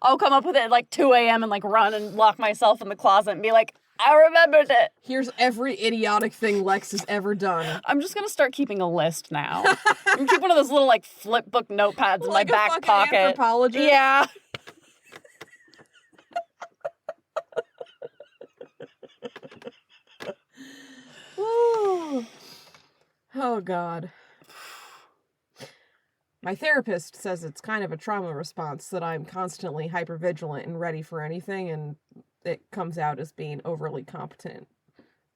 I'll come up with it at like 2 a.m. and like run and lock myself in the closet and be like, I remembered it.
Here's every idiotic thing Lex has ever done.
I'm just gonna start keeping a list now. I'm gonna keep one of those little like flip book notepads in my back pocket.
Anthropologist.
Yeah.
Oh God. My therapist says it's kind of a trauma response that I'm constantly hypervigilant and ready for anything, and it comes out as being overly competent.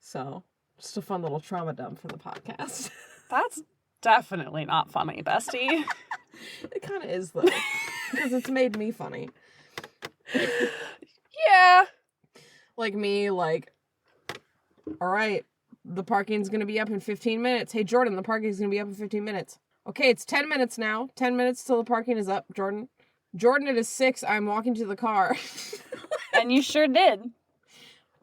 So, just a fun little trauma dump for the podcast.
That's definitely not funny, bestie.
It kind of is, though, because it's made me funny.
Yeah.
Like me, like, all right, the parking's going to be up in 15 minutes. Hey, Jordan, the parking's going to be up in 15 minutes. Okay, it's 10 minutes now. 10 minutes till the parking is up, Jordan. Jordan, it is 6. I'm walking to the car.
And you sure did.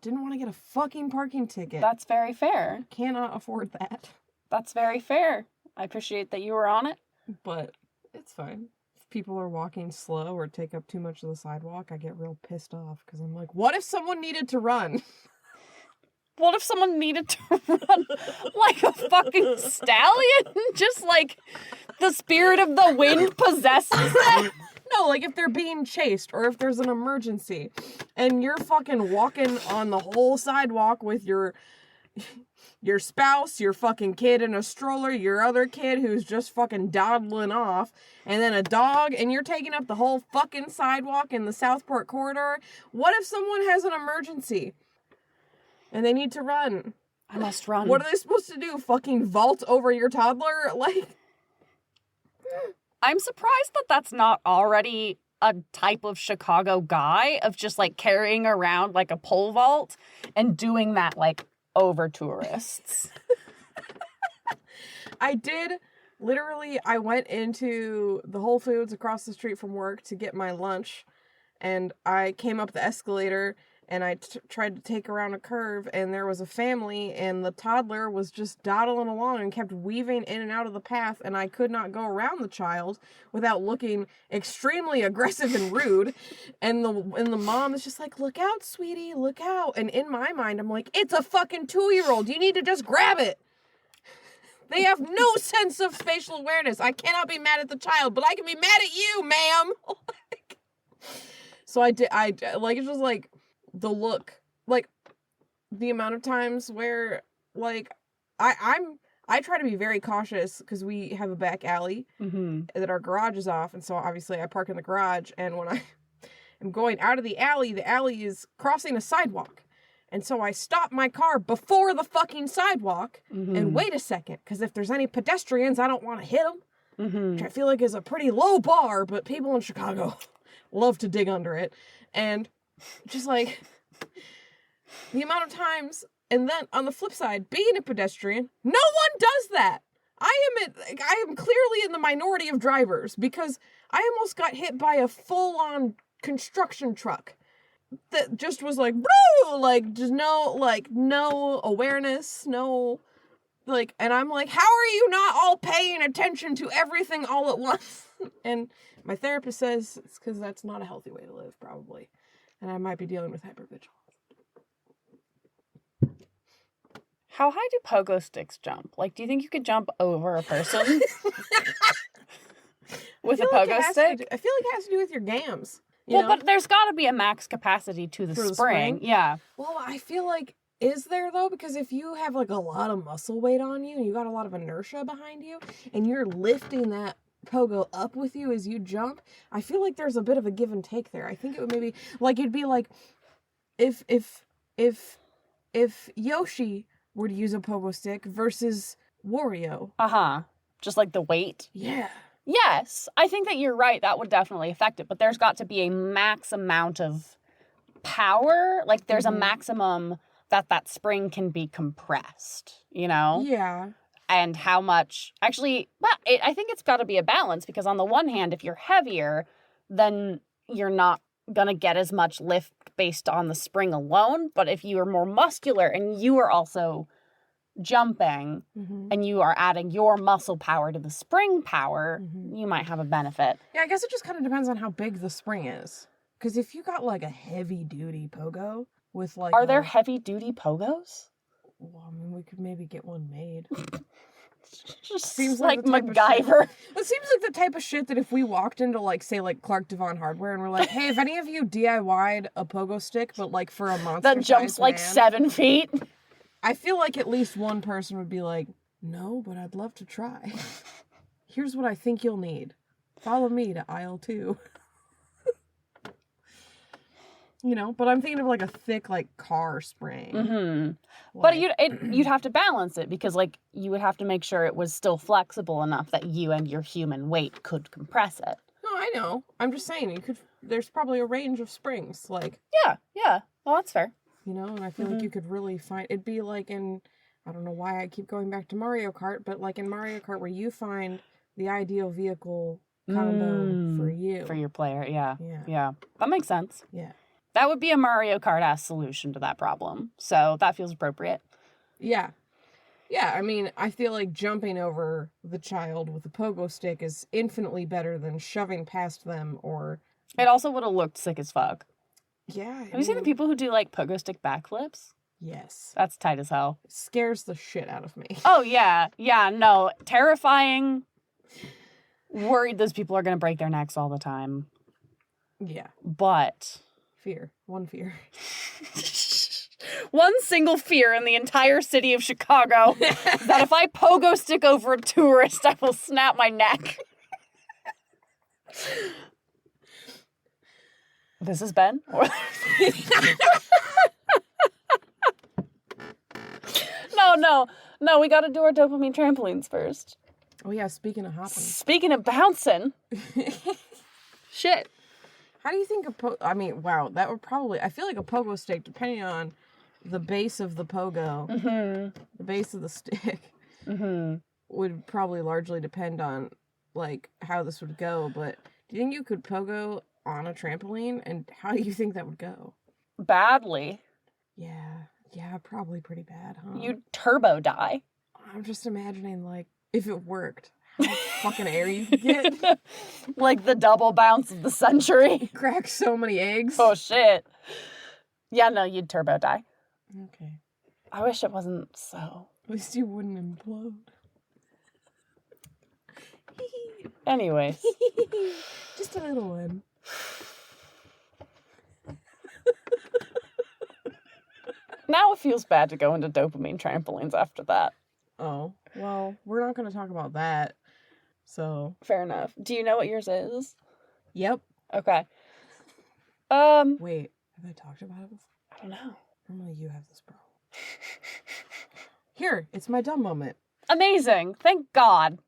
Didn't want to get a fucking parking ticket.
That's very fair.
Cannot afford that.
That's very fair. I appreciate that you were on it.
But it's fine. If people are walking slow or take up too much of the sidewalk, I get real pissed off because I'm like, what if someone needed to run?
What if someone needed to run like a fucking stallion? Just like the spirit of the wind possesses them?
No, like if they're being chased or if there's an emergency and you're fucking walking on the whole sidewalk with your spouse, your fucking kid in a stroller, your other kid who's just fucking dawdling off, and then a dog, and you're taking up the whole fucking sidewalk in the Southport corridor. What if someone has an emergency? And they need to run.
I must run.
What are they supposed to do? Fucking vault over your toddler? Like...
I'm surprised that that's not already a type of Chicago guy of just like carrying around like a pole vault and doing that like over tourists.
I did. Literally, I went into the Whole Foods across the street from work to get my lunch. And I came up the escalator and I tried to take around a curve, and there was a family, and the toddler was just dawdling along and kept weaving in and out of the path, and I could not go around the child without looking extremely aggressive and rude. And the mom is just like, look out, sweetie, look out. And in my mind, I'm like, it's a fucking 2-year-old. You need to just grab it. They have no sense of spatial awareness. I cannot be mad at the child, but I can be mad at you, ma'am. So it's just like, the look, like, the amount of times where, like, I try to be very cautious because we have a back alley that our garage is off, and so obviously I park in the garage, and when I am going out of the alley is crossing a sidewalk, and so I stop my car before the fucking sidewalk and wait a second, because if there's any pedestrians, I don't want to hit them, which I feel like is a pretty low bar, but people in Chicago love to dig under it, and just like the amount of times, and then on the flip side, being a pedestrian, no one does that. I am clearly in the minority of drivers because I almost got hit by a full-on construction truck that just was like, bro, like just no awareness, no, like, and I'm like, how are you not all paying attention to everything all at once? And my therapist says it's because that's not a healthy way to live, probably. And I might be dealing with hypervigilance.
How high do pogo sticks jump? Like, do you think you could jump over a person with a pogo stick?
I feel like it has to do with your gams.
But there's got to be a max capacity to the spring. Yeah.
Well, I feel like, is there though? Because if you have like a lot of muscle weight on you and you got a lot of inertia behind you and you're lifting that pogo up with you as you jump, I feel like there's a bit of a give and take there. I think it would maybe like, it'd be like if Yoshi were to use a pogo stick versus Wario.
Just like the weight.
Yeah.
Yes, I think that you're right. That would definitely affect it, but there's got to be a max amount of power. Like there's a maximum that spring can be compressed, you know?
Yeah.
And how much, actually, I think it's got to be a balance because on the one hand, if you're heavier, then you're not going to get as much lift based on the spring alone. But if you are more muscular and you are also jumping and you are adding your muscle power to the spring power, you might have a benefit.
Yeah, I guess it just kind of depends on how big the spring is. Because if you got like a heavy duty pogo, with like.
Are there heavy-duty pogos?
Well, I mean, we could maybe get one made.
Just
Seems
like
like the type of
MacGyver.
It seems like the type of shit that if we walked into, like, say, like, Clark Devon Hardware and we're like, hey, if any of you DIY'd a pogo stick, but, like, for a monster
That jumps like 7 feet.
I feel like at least one person would be like, no, but I'd love to try. Here's what I think you'll need. Follow me to aisle 2. You know, but I'm thinking of, like, a thick, like, car spring.
Mm-hmm.
Like,
But you'd have to balance it because, like, you would have to make sure it was still flexible enough that you and your human weight could compress it.
No, I know. I'm just saying, there's probably a range of springs, like.
Yeah. Well, that's fair.
You know, and I feel like you could really find, it'd be like in, I don't know why I keep going back to Mario Kart, but like in Mario Kart where you find the ideal vehicle combo for you.
For your player, yeah.
Yeah.
That makes sense.
Yeah.
That would be a Mario Kart-ass solution to that problem. So that feels appropriate.
Yeah. Yeah, I mean, I feel like jumping over the child with a pogo stick is infinitely better than shoving past them or...
It also would have looked sick as fuck.
Yeah.
Have you seen the people who do, like, pogo stick backflips?
Yes.
That's tight as hell.
It scares the shit out of me.
Oh, yeah. Yeah, no. Terrifying. Worried those people are going to break their necks all the time.
Yeah.
But...
Fear. One fear.
One single fear in the entire city of Chicago is that if I pogo stick over a tourist, I will snap my neck. This is Ben? No, we gotta do our dopamine trampolines first.
Oh yeah, speaking of hopping.
Speaking of bouncing. Shit.
How do you think wow, that would probably, I feel like a pogo stick, depending on the base of the pogo, the base of the stick, would probably largely depend on, like, how this would go, but do you think you could pogo on a trampoline, and how do you think that would go?
Badly.
Yeah, probably pretty bad, huh?
You'd turbo die.
I'm just imagining, like, if it worked, how much fucking air you could get.
Like the double bounce of the century.
Crack so many eggs.
Oh, shit. Yeah, no, you'd turbo die.
Okay.
I wish it wasn't so.
At least you wouldn't implode.
Anyways.
Just a little one.
Now it feels bad to go into dopamine trampolines after that.
Oh, well, we're not going to talk about that. So.
Fair enough. Do you know what yours is?
Yep.
Okay.
Wait, have I talked about it before?
I don't know.
Normally you have this problem. Here, it's my dumb moment.
Amazing. Thank God.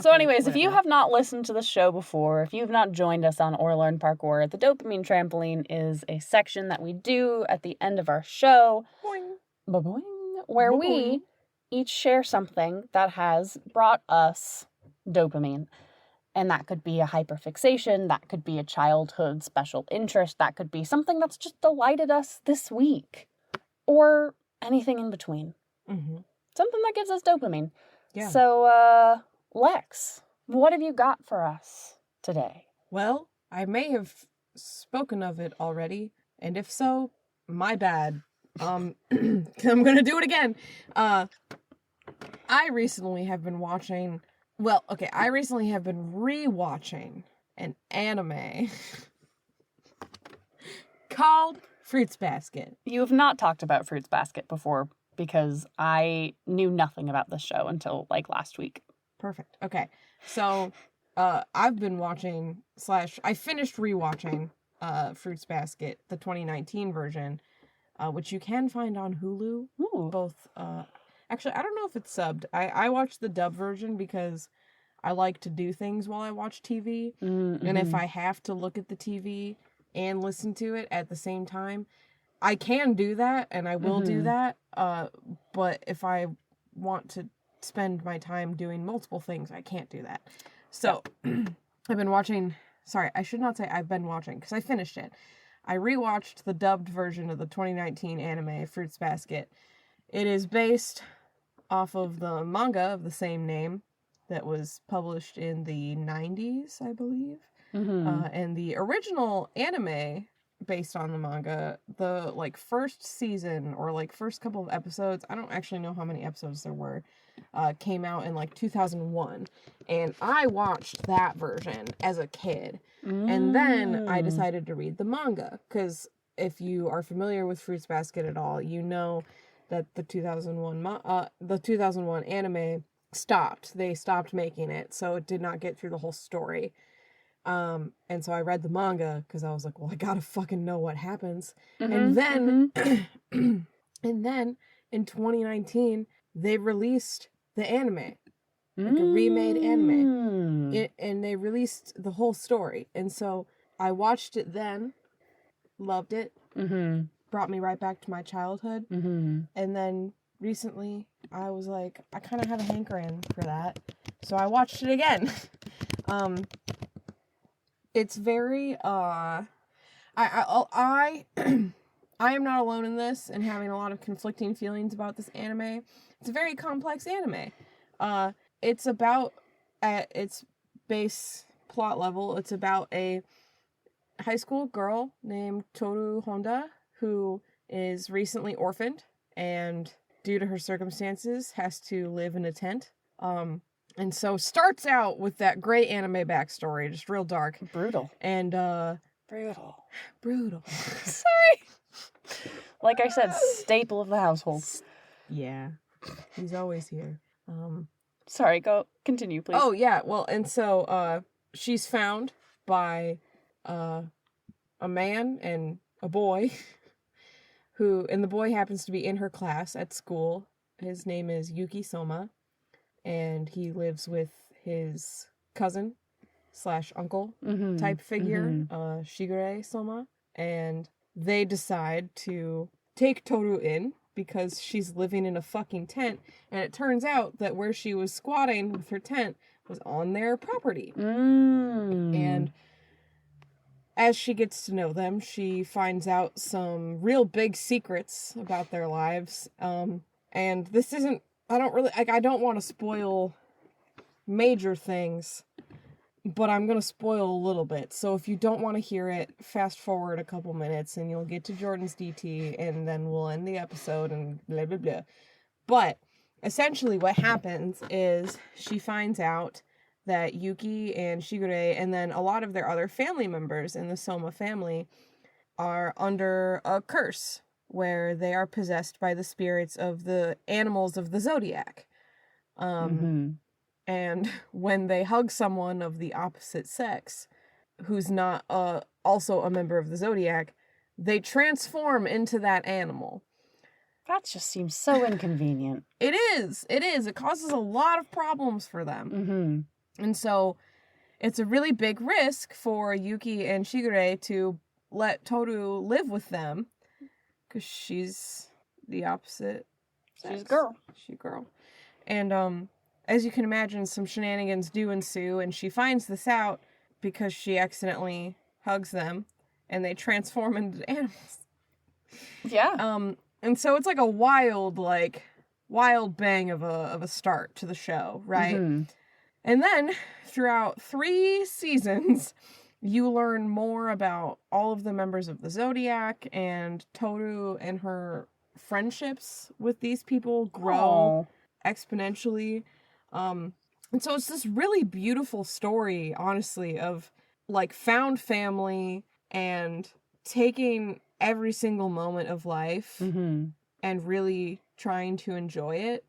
So
Okay,
anyways, if you
whatever.
have not listened to the show before, if you've not joined us on Or Learn Parkour, the dopamine trampoline is a section that we do at the end of our show.
Boing.
Ba-boing, where
Boing.
we each share something that has brought us dopamine. And that could be a hyperfixation, that could be a childhood special interest, that could be something that's just delighted us this week. Or anything in between.
Mm-hmm.
Something that gives us dopamine.
Yeah.
So, Lex, what have you got for us today?
Well, I may have spoken of it already, and if so, my bad. I'm gonna do it again. I recently have been rewatching an anime called Fruits Basket.
You have not talked about Fruits Basket before because I knew nothing about this show until, like, last week.
Perfect. Okay. So, I've been watching / I finished rewatching Fruits Basket, the 2019 version, which you can find on Hulu.
Ooh.
Both, actually, I don't know if it's subbed. I watched the dub version because I like to do things while I watch TV.
Mm-hmm.
And if I have to look at the TV and listen to it at the same time, I can do that, and I will do that. But if I want to spend my time doing multiple things, I can't do that. So, I've been watching... Sorry, I should not say I've been watching, because I finished it. I rewatched the dubbed version of the 2019 anime, Fruits Basket. It is based off of the manga of the same name that was published in the 90s, I believe.
Mm-hmm.
And the original anime based on the manga. The like first season or like first couple of episodes, I don't actually know how many episodes there were, came out in like 2001, and I watched that version as a kid. And then I decided to read the manga, because if you are familiar with Fruits Basket at all, you know that the 2001 anime stopped. They stopped making it, so it did not get through the whole story. And so I read the manga because I was like, well, I gotta fucking know what happens. And then and then in 2019 they released the anime, like a remade anime, and they released the whole story. And so I watched it then, loved it, brought me right back to my childhood. And then recently I was like, I kind of have a hankering for that, so I watched it again. It's very I am not alone in this and having a lot of conflicting feelings about this anime. It's a very complex anime. It's about, at its base plot level, it's about a high school girl named Toru Honda who is recently orphaned and due to her circumstances has to live in a tent. And so starts out with that great anime backstory, just real dark.
Brutal.
And, Brutal.
Sorry. Like I said, staple of the household.
Yeah. He's always here.
Sorry, continue, please.
Oh, yeah, well, and so, she's found by, a man and a boy, and the boy happens to be in her class at school. His name is Yuki Soma. And he lives with his cousin / uncle type figure, Shigure Soma. And they decide to take Toru in because she's living in a fucking tent. And it turns out that where she was squatting with her tent was on their property. And as she gets to know them, she finds out some real big secrets about their lives. And this isn't, I don't want to spoil major things, but I'm going to spoil a little bit. So if you don't want to hear it, fast forward a couple minutes and you'll get to Jordan's DT and then we'll end the episode and blah, blah, blah. But essentially what happens is she finds out that Yuki and Shigure and then a lot of their other family members in the Soma family are under a curse, where they are possessed by the spirits of the animals of the zodiac. And when they hug someone of the opposite sex, who's not also a member of the zodiac, they transform into that animal.
That just seems so inconvenient.
It is. It causes a lot of problems for them. And so it's a really big risk for Yuki and Shigure to let Toru live with them, because she's the opposite sex.
She's a girl.
She's a girl. And as you can imagine, some shenanigans do ensue, and she finds this out because she accidentally hugs them, and they transform into animals.
Yeah.
And so it's like a wild bang of a start to the show, right? And then throughout 3 seasons, you learn more about all of the members of the Zodiac, and Toru and her friendships with these people grow exponentially. And so it's this really beautiful story, honestly, of like found family and taking every single moment of life and really trying to enjoy it.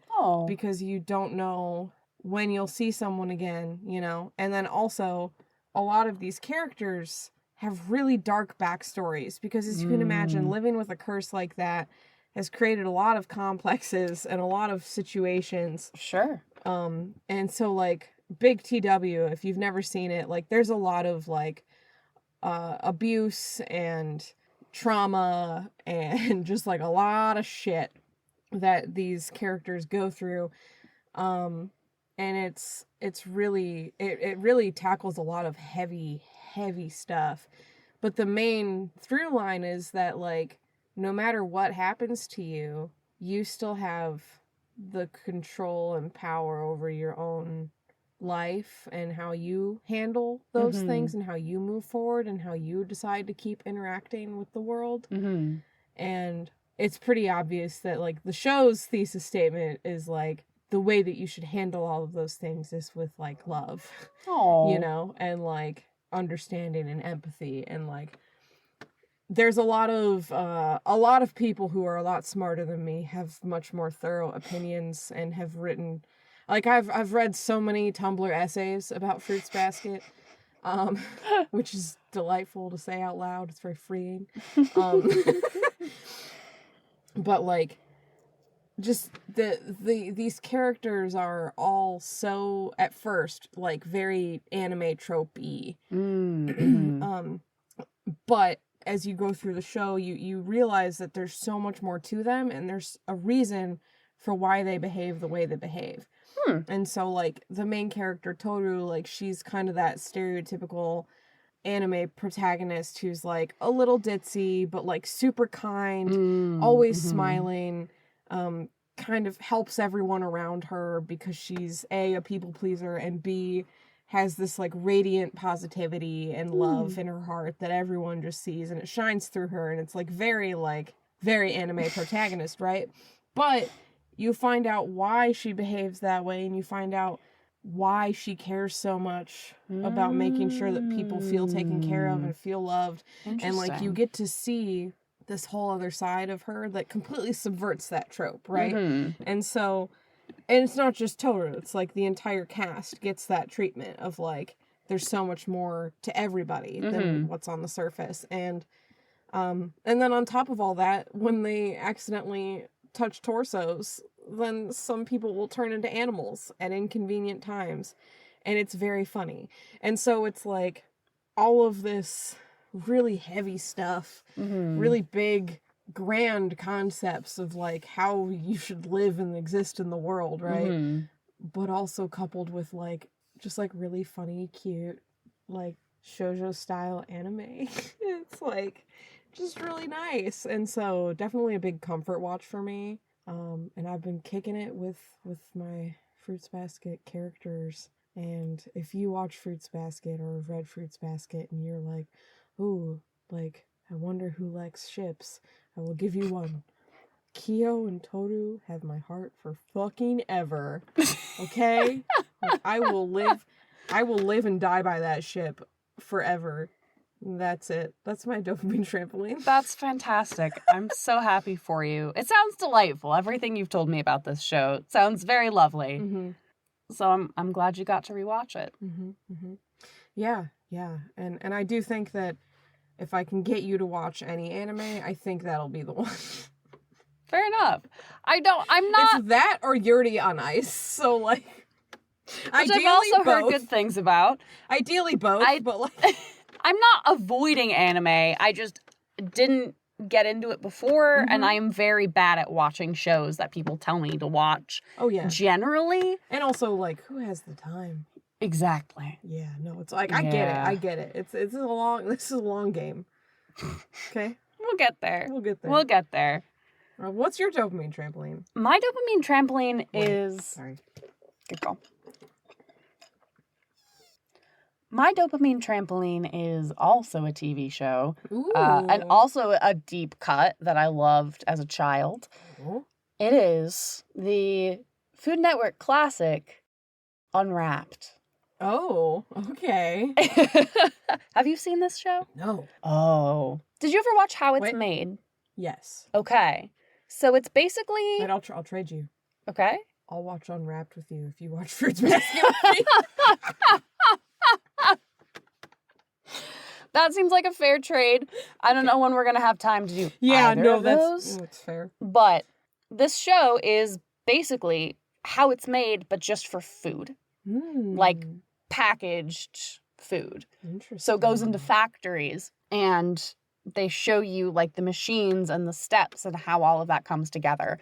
Because you don't know when you'll see someone again, you know? And then also, a lot of these characters have really dark backstories, because as you can imagine, living with a curse like that has created a lot of complexes and a lot of situations.
Sure.
And so, like, big TW, if you've never seen it, like, there's a lot of, like, abuse and trauma and just, like, a lot of shit that these characters go through. And it's really, it really tackles a lot of heavy stuff. But the main through line is that, like, no matter what happens to you, you still have the control and power over your own life and how you handle those things and how you move forward and how you decide to keep interacting with the world. And it's pretty obvious that, like, the show's thesis statement is, like, the way that you should handle all of those things is with, like, love.
Aww.
You know, and, like, understanding and empathy, and, like, there's a lot of people who are a lot smarter than me have much more thorough opinions and have written, like, I've read so many Tumblr essays about Fruits Basket, which is delightful to say out loud. It's very freeing. But, like, just these characters are all so, at first, like, very anime trope-y. But as you go through the show, you realize that there's so much more to them, and there's a reason for why they behave the way they behave. And so, like, the main character, Toru, like, she's kind of that stereotypical anime protagonist who's, like, a little ditzy, but, like, super kind, always smiling, kind of helps everyone around her because she's a people pleaser, and B, has this, like, radiant positivity and love in her heart that everyone just sees, and it shines through her, and it's, like, very anime protagonist, right? But you find out why she behaves that way, and you find out why she cares so much about making sure that people feel taken care of and feel loved. And, like, you get to see this whole other side of her that completely subverts that trope, right? And so, and it's not just Toru, it's, like, the entire cast gets that treatment of, like, there's so much more to everybody than what's on the surface. And then on top of all that, when they accidentally touch torsos, then some people will turn into animals at inconvenient times, and it's very funny. And so it's, like, all of this really heavy stuff, really big, grand concepts of, like, how you should live and exist in the world, right? But also coupled with, like, just, like, really funny, cute, like, shoujo style anime. It's, like, just really nice. And so definitely a big comfort watch for me. And I've been kicking it with my Fruits Basket characters. And if you watch Fruits Basket or have read Fruits Basket and you're like, ooh, like, I wonder who likes ships, I will give you one. Kyo and Toru have my heart for fucking ever. Okay? Like, I will live and die by that ship forever. That's it. That's my dopamine trampoline.
That's fantastic. I'm so happy for you. It sounds delightful. Everything you've told me about this show sounds very lovely. So I'm glad you got to rewatch it.
Yeah. And I do think that if I can get you to watch any anime, I think that'll be the one.
Fair enough. I'm not...
It's that or Yuri on Ice. So, like,
which I've also heard good things about.
Ideally both, but, like...
I'm not avoiding anime. I just didn't get into it before, and I am very bad at watching shows that people tell me to watch.
Oh, yeah.
Generally.
And also, like, who has the time?
Exactly.
Yeah, no, it's like, I get it. This is a long game. Okay?
We'll get there.
What's your dopamine trampoline?
My dopamine trampoline is...
Sorry.
Good call. My dopamine trampoline is also a TV show, and also a deep cut that I loved as a child. It is the Food Network classic, Unwrapped.
Oh, okay.
Have you seen this show?
No.
Oh. Did you ever watch How It's Made?
Yes.
Okay. So it's basically...
And I'll trade you.
Okay.
I'll watch Unwrapped with you if you watch Fruits Basket with me.
That seems like a fair trade. I don't know when we're going to have time to do either of those.
That's fair.
But this show is basically how it's made, but just for food. Like packaged food.
Interesting.
So it goes into factories and they show you like the machines and the steps and how all of that comes together.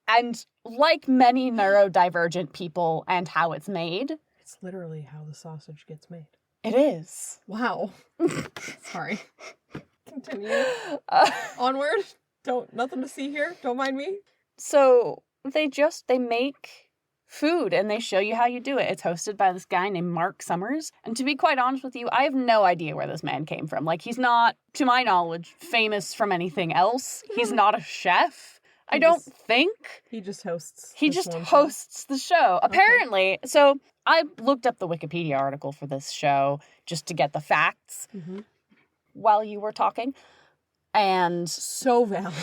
And like many neurodivergent people and how it's made.
It's literally how the sausage gets made.
It is.
Wow. Sorry. Continue. Onward. Nothing to see here. Don't mind me.
So they make food and they show you how you do it. It's hosted by this guy named Mark Summers. And to be quite honest with you, I have no idea where this man came from. Like, he's not, to my knowledge, famous from anything else. He's not a chef. I don't think.
He just hosts.
He just hosts the show. Apparently, so I looked up the Wikipedia article for this show just to get the facts while you were talking. And
so valid.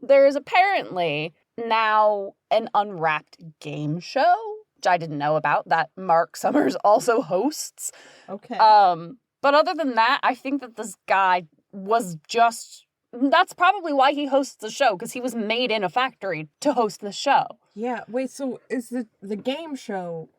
There is apparently now an Unwrapped game show, which I didn't know about, that Mark Summers also hosts.
Okay.
But other than that, I think that this guy was just... That's probably why he hosts the show, because he was made in a factory to host the show.
Yeah. Wait, so is the game show,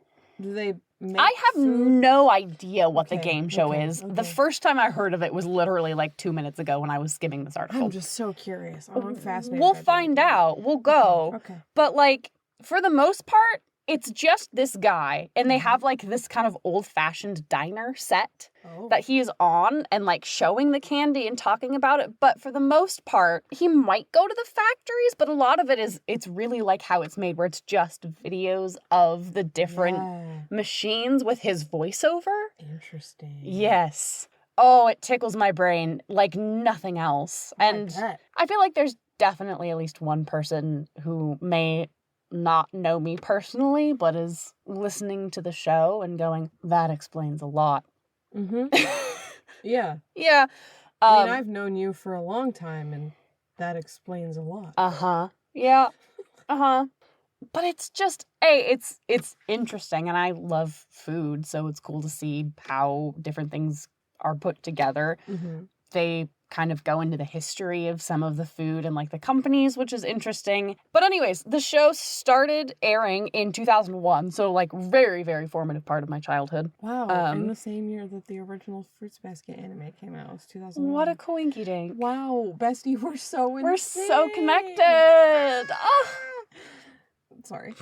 do they make
I have
food?
no idea what the game show
okay,
is.
okay.
The first time I heard of it was literally like 2 minutes ago when I was skimming this article.
I'm just so curious. I'm fascinated.
We'll
by that.
find out. We'll go.
Okay.
But like, for the most part, it's just this guy, and they have like this kind of old-fashioned diner set that he is on and like showing the candy and talking about it. But for the most part, he might go to the factories, but a lot of it is, it's really like how it's made, where it's just videos of the different machines with his voiceover.
Interesting.
Yes. Oh, it tickles my brain like nothing else. And I feel like there's definitely at least one person who may not know me personally, but is listening to the show and going, that explains a lot.
Yeah.
Yeah.
I mean, I've known you for a long time, and that explains a lot.
Yeah. But it's just, it's interesting, and I love food, so it's cool to see how different things are put together. They kind of go into the history of some of the food and like the companies, which is interesting. But anyways, the show started airing in 2001, so like very, very formative part of my childhood.
Wow, in the same year that the original Fruits Basket anime came out, it was 2001.
What a coinky dink.
Wow, bestie, we're so insane.
We're so connected.
Sorry.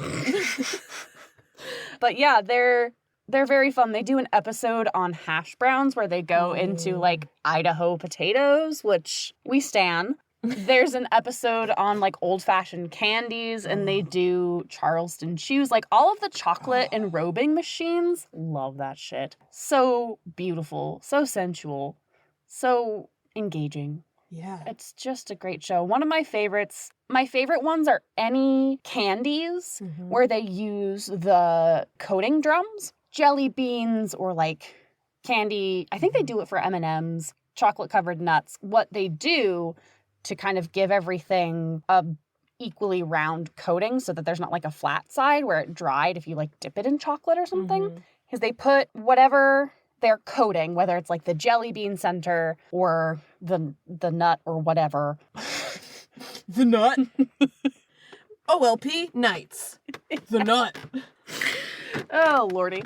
But yeah, they're very fun. They do an episode on hash browns where they go into like Idaho potatoes, which we stan. There's an episode on like old-fashioned candies, and they do Charleston chews, like all of the chocolate enrobing machines. Love that shit. So beautiful, so sensual, so engaging.
Yeah.
It's just a great show. One of my favorites. My favorite ones are any candies where they use the coating drums. Jelly beans or like candy. I think they do it for M&Ms, chocolate covered nuts. What they do to kind of give everything a equally round coating so that there's not like a flat side where it dried if you like dip it in chocolate or something, is they put whatever they're coating, whether it's like the jelly bean center or the nut or whatever.
The nut? OLP Nights. The nut.
Oh, lordy.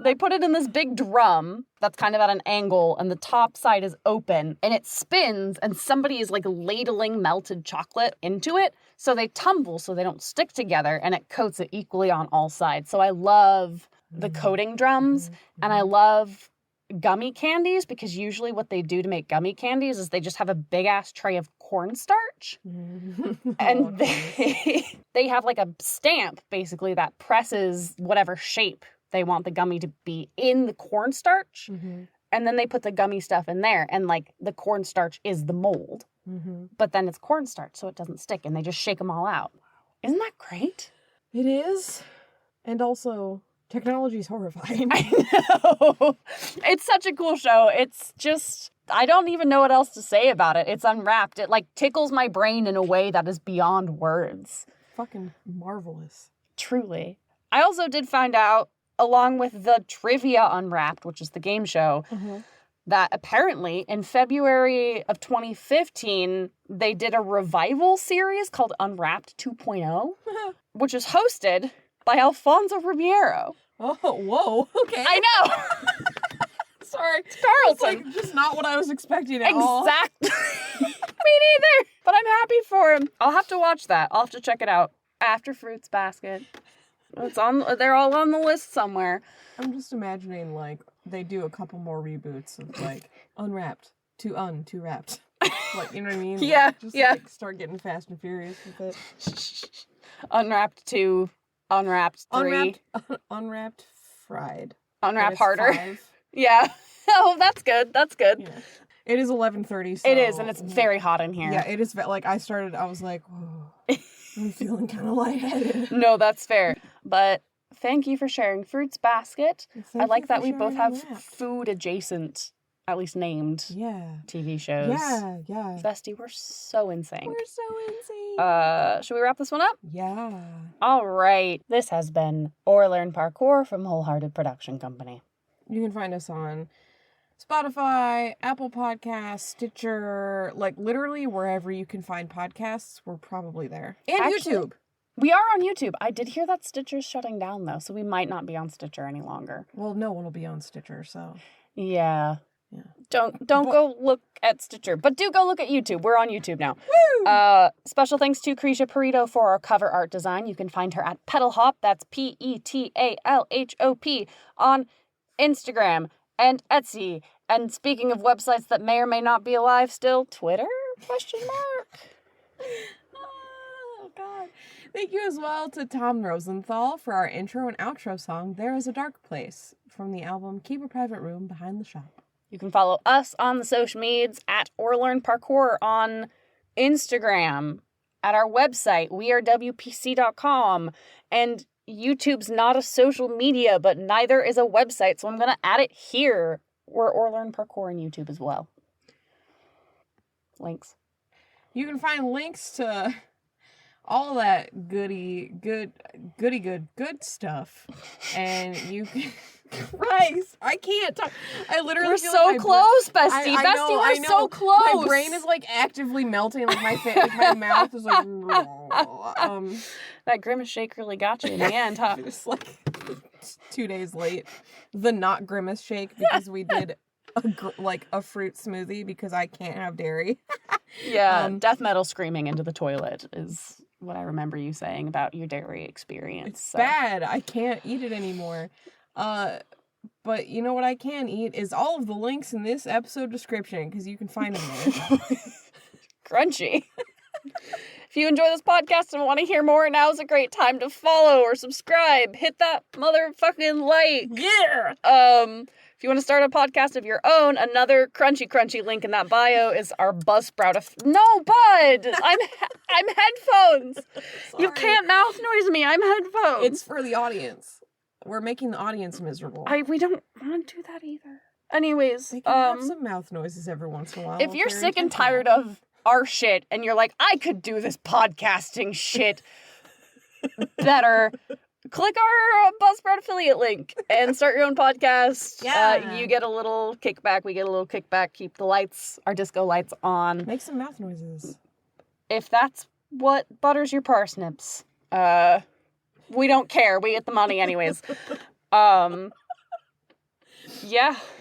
They put it in this big drum that's kind of at an angle, and the top side is open, and it spins, and somebody is like ladling melted chocolate into it, so they tumble so they don't stick together, and it coats it equally on all sides. So I love the coating drums, and I love gummy candies, because usually what they do to make gummy candies is they just have a big-ass tray of cornstarch, and they have like a stamp, basically, that presses whatever shape they want the gummy to be in the cornstarch, and then they put the gummy stuff in there, and like the cornstarch is the mold, but then it's cornstarch, so it doesn't stick, and they just shake them all out. Isn't that great?
It is, and also technology's horrifying.
I know. It's such a cool show. It's just, I don't even know what else to say about it. It's Unwrapped. It like tickles my brain in a way that is beyond words.
Fucking marvelous.
Truly. I also did find out, along with the Trivia Unwrapped, which is the game show, that apparently in February of 2015, they did a revival series called Unwrapped 2.0, which is hosted by Alfonso Ribeiro.
Oh, whoa. Okay.
I know.
Sorry.
Carlton.
Like, just not what I was expecting at all.
Exactly. Me neither. But I'm happy for him. I'll have to watch that. I'll have to check it out after Fruits Basket. It's on. They're all on the list somewhere.
I'm just imagining, like, they do a couple more reboots of, like, Unwrapped to wrapped. Like, you know what I mean?
Yeah,
Like, just, like, start getting fast and furious with it.
Unwrapped 2, unwrapped 3.
Unwrapped fried.
Unwrap
It's
harder.
5.
Yeah. Oh, that's good. That's good.
Yeah. It is 11:30, so...
It is, and it's very hot in here.
Yeah, it is, like, I was like, whoa, I'm feeling kind of lightheaded.
No, that's fair. But thank you for sharing Fruits Basket. I like that we both have food adjacent, at least named, TV shows. Yeah. Bestie, we're so in sync.
We're so in sync.
Should we wrap this one up?
Yeah.
All right. This has been Or Learn Parkour from Wholehearted Production Company.
You can find us on Spotify, Apple Podcasts, Stitcher, like literally wherever you can find podcasts, we're probably there. And
Actually,
YouTube.
We are on YouTube. I did hear that Stitcher's shutting down, though, so we might not be on Stitcher any longer.
Well, no one will be on Stitcher, so...
Yeah. Don't go look at Stitcher, but do go look at YouTube. We're on YouTube now. Woo! Special thanks to Krisha Perito for our cover art design. You can find her at Petalhop, that's Petalhop, on Instagram and Etsy. And speaking of websites that may or may not be alive still, Twitter? ?
Oh, God. Thank you as well to Tom Rosenthal for our intro and outro song, There Is a Dark Place, from the album Keep a Private Room Behind the Shop.
You can follow us on the social medias at Or Learn Parkour on Instagram, at our website, wearewpc.com, and YouTube's not a social media, but neither is a website, so I'm going to add it here. We're Or Learn Parkour on YouTube as well. Links.
You can find links to all that good stuff. And you can... Christ, I can't talk. I literally
We're
feel
so
like
close, Bestie.
I
Bestie,
know,
we're so close.
My brain is like actively melting. Like my mouth is like.
That grimace shake really got you in the end, huh?
Just like 2 days late. The not grimace shake because we did a fruit smoothie because I can't have dairy.
Yeah, death metal screaming into the toilet is what I remember you saying about your dairy experience.
It's bad. I can't eat it anymore. But you know what I can eat is all of the links in this episode description because you can find them there.
Crunchy. If you enjoy this podcast and want to hear more, now's a great time to follow or subscribe. Hit that motherfucking like. Yeah. If you want to start a podcast of your own, another crunchy link in that bio is our Buzzsprout. No, bud! I'm headphones. You can't mouth noise me. I'm headphones.
It's for the audience. We're making the audience miserable.
We don't want to do that either. Anyways,
they can have some mouth noises every once in a while.
If you're sick and tired of our shit and you're like, I could do this podcasting shit better, click our Buzzsprout affiliate link and start your own podcast.
Yeah.
You get a little kickback. We get a little kickback. Keep the lights, our disco lights on.
Make some mouth noises.
If that's what butters your parsnips, we don't care. We get the money anyways. Yeah.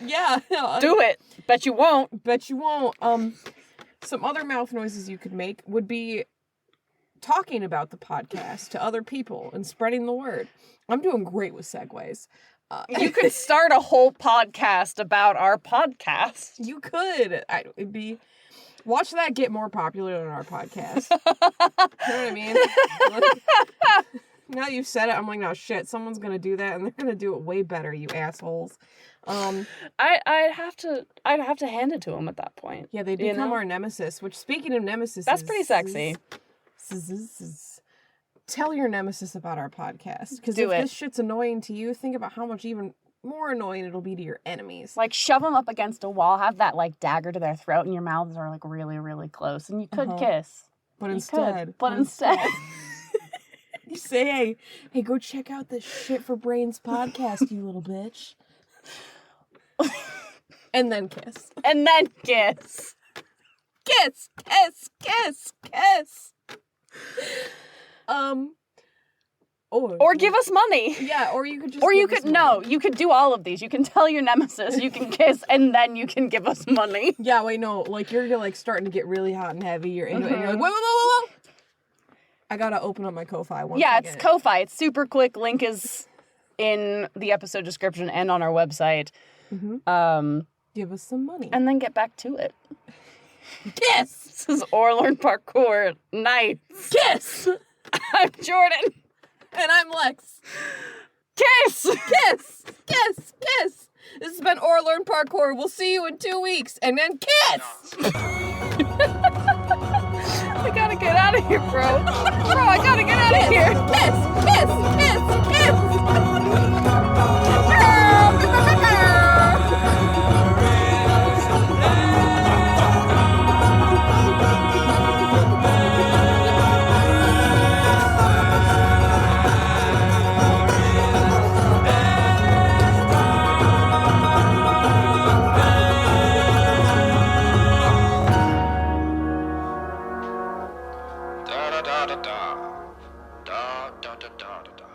Yeah.
Do it. Bet you won't.
Bet you won't. Some other mouth noises you could make would be talking about the podcast to other people and spreading the word. I'm doing great with segues.
You could start a whole podcast about our podcast.
You could. It'd be... Watch that get more popular than our podcast. You know what I mean? Now you've said it, I'm like, no shit, someone's gonna do that and they're gonna do it way better, you assholes.
I'd have to hand it to them at that point.
Yeah, they become our nemesis, which, speaking of nemesis,
that's pretty sexy.
Tell your nemesis about our podcast. Because if this shit's annoying to you, think about how much even more annoying it'll be to your enemies.
Like, shove them up against a wall, have that, like, dagger to their throat, and your mouths are, like, really, really close. And you could kiss.
But
instead.
You say, hey, go check out this Shit for Brains podcast, you little bitch. And then kiss.
And then kiss.
Kiss, kiss, kiss, kiss. Or
give us money.
Yeah, or you could just...
Or you could... No, you could do all of these. You can tell your nemesis, you can kiss, and then you can give us money.
Yeah, wait, no. Like, you're, like, starting to get really hot and heavy. You're into it, and you're like, whoa. I gotta open up my Ko-Fi once again.
It's Ko-Fi. It's super quick. Link is in the episode description and on our website.
Mm-hmm. Give us some money.
And then get back to it.
Kiss!
This is Or Learn Parkour. Nice.
Kiss!
I'm Jordan.
And I'm Lex.
Kiss!
Kiss! Kiss! Kiss! This has been Or Learn Parkour. We'll see you in 2 weeks. And then kiss!
I gotta get out of here, bro. Bro, I gotta get out of here.
Da da da da da da da da da da da.